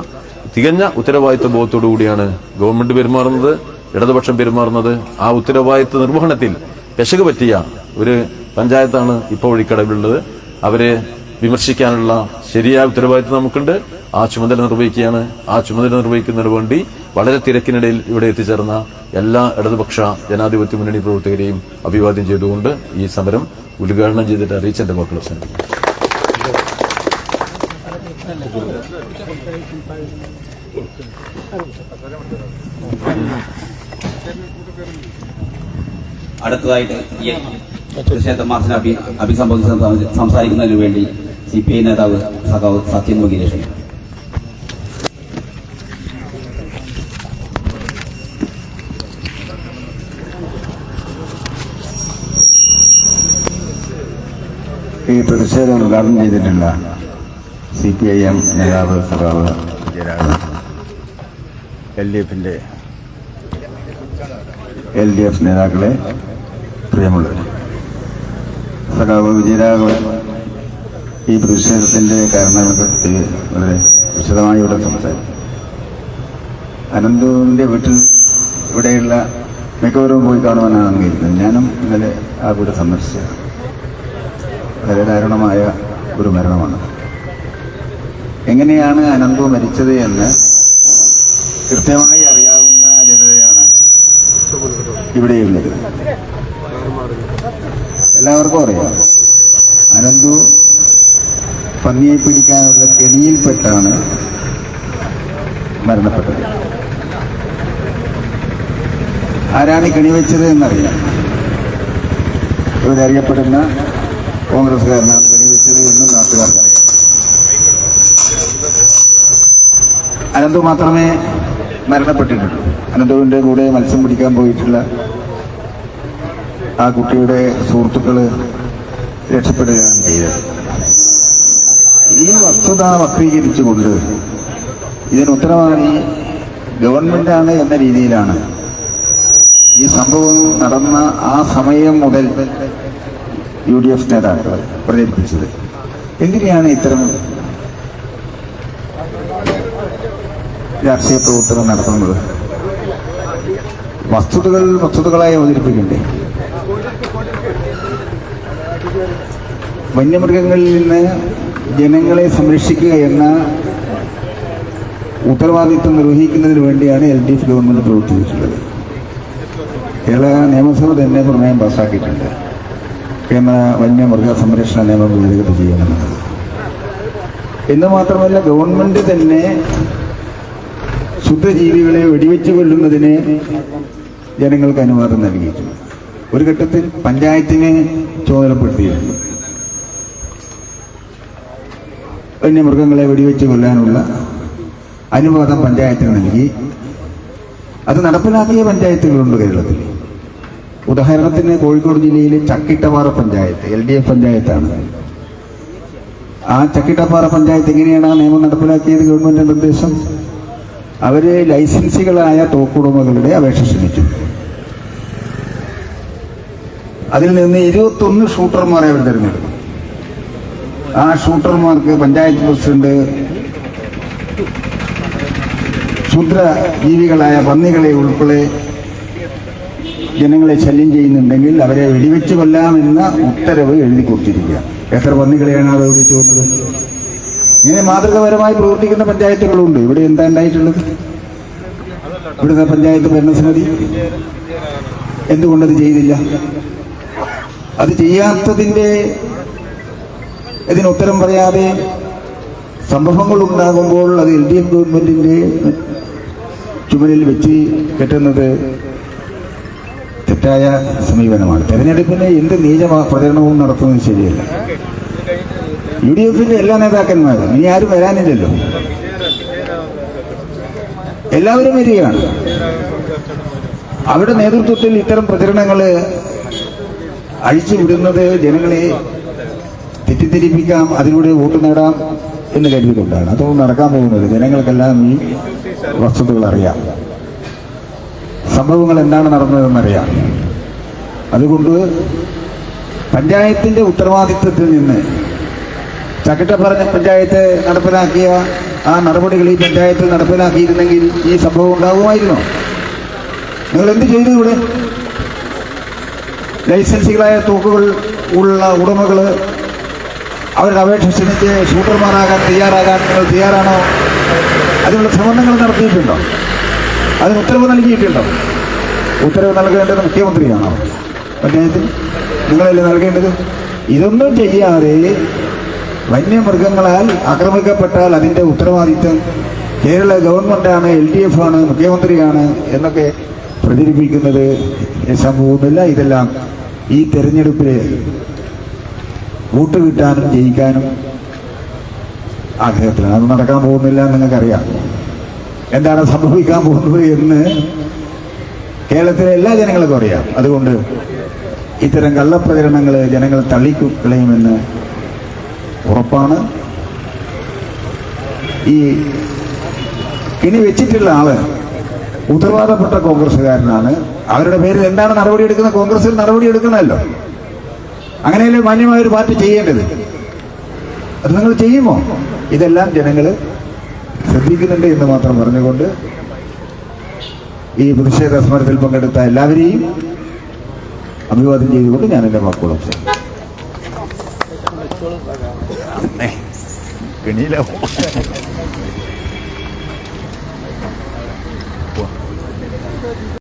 തികഞ്ഞ ഉത്തരവാദിത്വ ബോധത്തോടു കൂടിയാണ് ഗവൺമെന്റ് പെരുമാറുന്നത്, ഇടതുപക്ഷം പെരുമാറുന്നത്. ആ ഉത്തരവാദിത്വ നിർവഹണത്തിൽ പെശക് പറ്റിയ ഒരു പഞ്ചായത്താണ് ഇപ്പോൾ വഴിക്കടവിലുള്ളത്. അവരെ വിമർശിക്കാനുള്ള ശരിയായ ഉത്തരവാദിത്വം നമുക്കുണ്ട്. ആ ചുമതല നിർവഹിക്കുകയാണ്. ആ ചുമതല നിർവഹിക്കുന്നതിന് വേണ്ടി വളരെ തിരക്കിനിടയിൽ ഇവിടെ എത്തിച്ചേർന്ന എല്ലാ ഇടതുപക്ഷ ജനാധിപത്യ മുന്നണി പ്രവർത്തകരെയും അഭിവാദ്യം ചെയ്തുകൊണ്ട് ഈ സമരം ഉദ്ഘാടനം ചെയ്തിട്ട് അറിയിച്ചെന്റെ മക്കൾ അവസാനിപ്പിക്കും. അടുത്തതായിട്ട് പ്രതിഷേധ മാർച്ചിനെ അഭിസംബോധിച്ച് സംസാരിക്കുന്നതിന് വേണ്ടി CPI നേതാവ് സഖാവ് സത്യൻ മുഖിലേഷ്. ഈ പ്രതിഷേധം ഉദ്ഘാടനം ചെയ്തിട്ടുള്ള CPIM നേതാവ് സഖാവ് വിജയരാഘവൻ, LDF നേതാക്കളെ, പ്രിയമുള്ളവർ, സഖാവ് വിജയരാഘവൻ ഈ പ്രതിഷേധത്തിന്റെ കാരണങ്ങളെക്കുറിച്ച് വളരെ വിശദമായി ഇവിടെ സംസാരിക്കും. അനന്തുവിന്റെ വീട്ടിൽ ഇവിടെയുള്ള മിക്കവരും പോയി കാണുവാനാണ് കരുതുന്നത്. ഞാനും ഇന്നലെ ആ വീട് സന്ദർശിച്ചത്. വളരെ ദാരുണമായ ഒരു മരണമാണ്. എങ്ങനെയാണ് അനന്തു മരിച്ചത് എന്ന് കൃത്യമായി അറിയാവുന്ന ജനതയാണ് ഇവിടെയുള്ളത്. എല്ലാവർക്കും അറിയാം, അനന്തു പന്നിയെ പിടിക്കാനുള്ള കെണിയിൽപ്പെട്ടാണ് മരണപ്പെട്ടത്. ആരാണ് കെണി വെച്ചത് എന്നറിയാം. ഇവിടെ അറിയപ്പെടുന്ന കോൺഗ്രസ്സുകാരനാണ് കെണി വെച്ചത് എന്നും നാട്ടുകാർക്കറിയാം. അനന്തു മാത്രമേ മരണപ്പെട്ടിട്ടുള്ളൂ. അനന്തുവിന്റെ കൂടെ മത്സ്യം പിടിക്കാൻ പോയിട്ടുള്ള ആ കുട്ടിയുടെ സുഹൃത്തുക്കള് രക്ഷപ്പെടുകയാണ് ചെയ്തത്. ഈ വസ്തുത വക്രീകരിച്ചുകൊണ്ട് ഇതിന് ഉത്തരവാദി ഗവൺമെന്റാണ് എന്ന രീതിയിലാണ് ഈ സംഭവം നടന്ന ആ സമയം മുതൽ UDF നേതാക്കൾ പ്രചരിപ്പിച്ചത്. എന്തിനാണ് ഇത്തരം രാഷ്ട്രീയ പ്രവർത്തനം നടത്തുന്നത്? വസ്തുതകളായി അവതരിപ്പിക്കണ്ടേ? വന്യമൃഗങ്ങളിൽ നിന്ന് ജനങ്ങളെ സംരക്ഷിക്കുക എന്ന ഉത്തരവാദിത്വം നിർവഹിക്കുന്നതിന് വേണ്ടിയാണ് LDF ഗവൺമെന്റ് പ്രവർത്തിച്ചിട്ടുള്ളത്. കേരള നിയമസഭ തന്നെ പ്രമേയം പാസ്സാക്കിയിട്ടുണ്ട്. കേന്ദ്ര വന്യമൃഗ സംരക്ഷണ നിയമം ഭേദഗതി ചെയ്യണമെന്നത്. എന്ന് മാത്രമല്ല, ഗവൺമെന്റ് തന്നെ ശുദ്ധജീവികളെ വെടിവെച്ച് കൊല്ലുന്നതിന് ജനങ്ങൾക്ക് അനുവാദം നൽകിയിട്ടുണ്ട്. ഒരു ഘട്ടത്തിൽ പഞ്ചായത്തിനെ ചുമതലപ്പെടുത്തിയിട്ടുണ്ട്. വന്യമൃഗങ്ങളെ വെടിവെച്ച് കൊല്ലാനുള്ള അനുവാദം പഞ്ചായത്തിന് നൽകി. അത് നടപ്പിലാക്കിയ പഞ്ചായത്തുകളുണ്ട് കേരളത്തിൽ. ഉദാഹരണത്തിന് കോഴിക്കോട് ജില്ലയിലെ ചക്കിട്ടപ്പാറ പഞ്ചായത്ത് LDF പഞ്ചായത്താണ്. ആ ചക്കിട്ടപ്പാറ പഞ്ചായത്ത് എങ്ങനെയാണ് ആ നിയമം നടപ്പിലാക്കിയത്? ഗവൺമെന്റ് നിർദ്ദേശം, അവര് ലൈസൻസുകളായ തോക്കുടമകളുടെ അപേക്ഷ ക്ഷണിച്ചു. അതിൽ നിന്ന് 21 ഷൂട്ടർമാരെ അവർ തിരഞ്ഞെടുത്തു. ആ ഷൂട്ടർമാർക്ക് പഞ്ചായത്ത് പ്രസിഡന്റ് ക്ഷുദ്ര ജീവികളായ പന്നികളെ ഉൾപ്പെടെ ജനങ്ങളെ ശല്യം ചെയ്യുന്നുണ്ടെങ്കിൽ അവരെ വെടിവെച്ച് കൊല്ലാമെന്ന ഉത്തരവ് എഴുതി കൊടുത്തിരിക്കുക. എത്ര പന്നികളെയാണ് അവിടെ വെടിവെച്ച് കൊന്നത്? ഇങ്ങനെ മാതൃകാപരമായി പ്രവർത്തിക്കുന്ന പഞ്ചായത്തുകളുണ്ട്. ഇവിടെ എന്താ ഉണ്ടായിട്ടുള്ളത്? ഇവിടുത്തെ പഞ്ചായത്ത് ഭരണസമിതി എന്തുകൊണ്ടത് ചെയ്തില്ല? അത് ചെയ്യാത്തതിന്റെ ഇതിന് ഉത്തരം പറയാതെ സംഭവങ്ങൾ ഉണ്ടാകുമ്പോൾ അത് LDF ഗവൺമെന്റിന്റെ ചുമലിൽ വെച്ച് കെട്ടുന്നത് തെറ്റായ സമീപനമാണ്. തെരഞ്ഞെടുപ്പിന് എന്ത് നീച പ്രചരണവും നടത്തുന്നത് ശരിയല്ല. UDFന്റെ എല്ലാ നേതാക്കന്മാരും, ഇനി ആരും വരാനില്ലല്ലോ, എല്ലാവരും വരികയാണ്. അവരുടെ നേതൃത്വത്തിൽ ഇത്തരം പ്രചരണങ്ങൾ അഴിച്ചുവിടുന്നത് ജനങ്ങളെ തെറ്റിദ്ധരിപ്പിക്കാം, അതിലൂടെ വോട്ട് നേടാം എന്ന് കരുതിക്കൊണ്ടാണ് അതൊന്നും നടക്കാൻ പോകുന്നത്. ജനങ്ങൾക്കെല്ലാം ഈ വസ്തുതകൾ അറിയാം, സംഭവങ്ങൾ എന്താണ് നടന്നതെന്നറിയാം. അതുകൊണ്ട് പഞ്ചായത്തിന്റെ ഉത്തരവാദിത്വത്തിൽ നിന്ന് ചക്കട്ടപ്പറഞ്ഞ പഞ്ചായത്ത് നടപ്പിലാക്കിയ ആ നടപടികൾ ഈ പഞ്ചായത്തിൽ നടപ്പിലാക്കിയിരുന്നെങ്കിൽ ഈ സംഭവം ഉണ്ടാകുമായിരുന്നോ? നിങ്ങൾ എന്ത് ചെയ്തു? ഇവിടെ ലൈസൻസുകളായ തോക്കുകൾ ഉള്ള ഉടമകൾ അവരുടെ അപേക്ഷ ക്ഷണിച്ച് ഷൂട്ടർമാരാകാൻ തയ്യാറാകാൻ നിങ്ങൾ തയ്യാറാണോ? അതിനുള്ള ശ്രമങ്ങൾ നടത്തിയിട്ടുണ്ടോ? അതിന് ഉത്തരവ് നൽകിയിട്ടുണ്ടോ? ഉത്തരവ് നൽകേണ്ടത് മുഖ്യമന്ത്രിയാണോ? പഞ്ചായത്തിൽ നിങ്ങളല്ലേ നൽകേണ്ടത്? ഇതൊന്നും ചെയ്യാതെ വന്യമൃഗങ്ങളാൽ ആക്രമിക്കപ്പെട്ടാൽ അതിൻ്റെ ഉത്തരവാദിത്വം കേരള ഗവൺമെൻറ്റാണ്, LDF ആണ്, മുഖ്യമന്ത്രിയാണ് എന്നൊക്കെ പ്രചരിപ്പിക്കുന്നത് സംഭവമൊന്നുമില്ല. ഇതെല്ലാം ഈ തെരഞ്ഞെടുപ്പിൽ വോട്ട് കിട്ടാനും ജയിക്കാനും ആഗ്രഹത്തിലാണ്. അത് നടക്കാൻ പോകുന്നില്ല എന്ന് നിങ്ങൾക്കറിയാം. എന്താണ് സംഭവിക്കാൻ പോകുന്നത് എന്ന് കേരളത്തിലെ എല്ലാ ജനങ്ങൾക്കും അറിയാം. അതുകൊണ്ട് ഇത്തരം കള്ളപ്രചരണങ്ങൾ ജനങ്ങൾ തള്ളിക്കളയുമെന്ന് ഉറപ്പാണ്. ഈ ഇനി വെച്ചിട്ടുള്ള ആള് ഉത്തരവാദപ്പെട്ട കോൺഗ്രസ്സുകാരനാണ്. അവരുടെ പേരിൽ എന്താണ് നടപടിയെടുക്കുന്നത്? കോൺഗ്രസിൽ നടപടിയെടുക്കണമല്ലോ. അങ്ങനെയല്ലേ മാന്യമായൊരു പാർട്ടി ചെയ്യേണ്ടത്. അത് നിങ്ങൾ ചെയ്യുമോ? ഇതെല്ലാം ജനങ്ങൾ ശ്രദ്ധിക്കുന്നുണ്ട് എന്ന് മാത്രം പറഞ്ഞുകൊണ്ട് ഈ പ്രതിഷേധ സമരത്തിൽ പങ്കെടുത്ത എല്ലാവരെയും അഭിവാദ്യം ചെയ്തുകൊണ്ട് ഞാൻ എൻ്റെ വാക്കുകൾ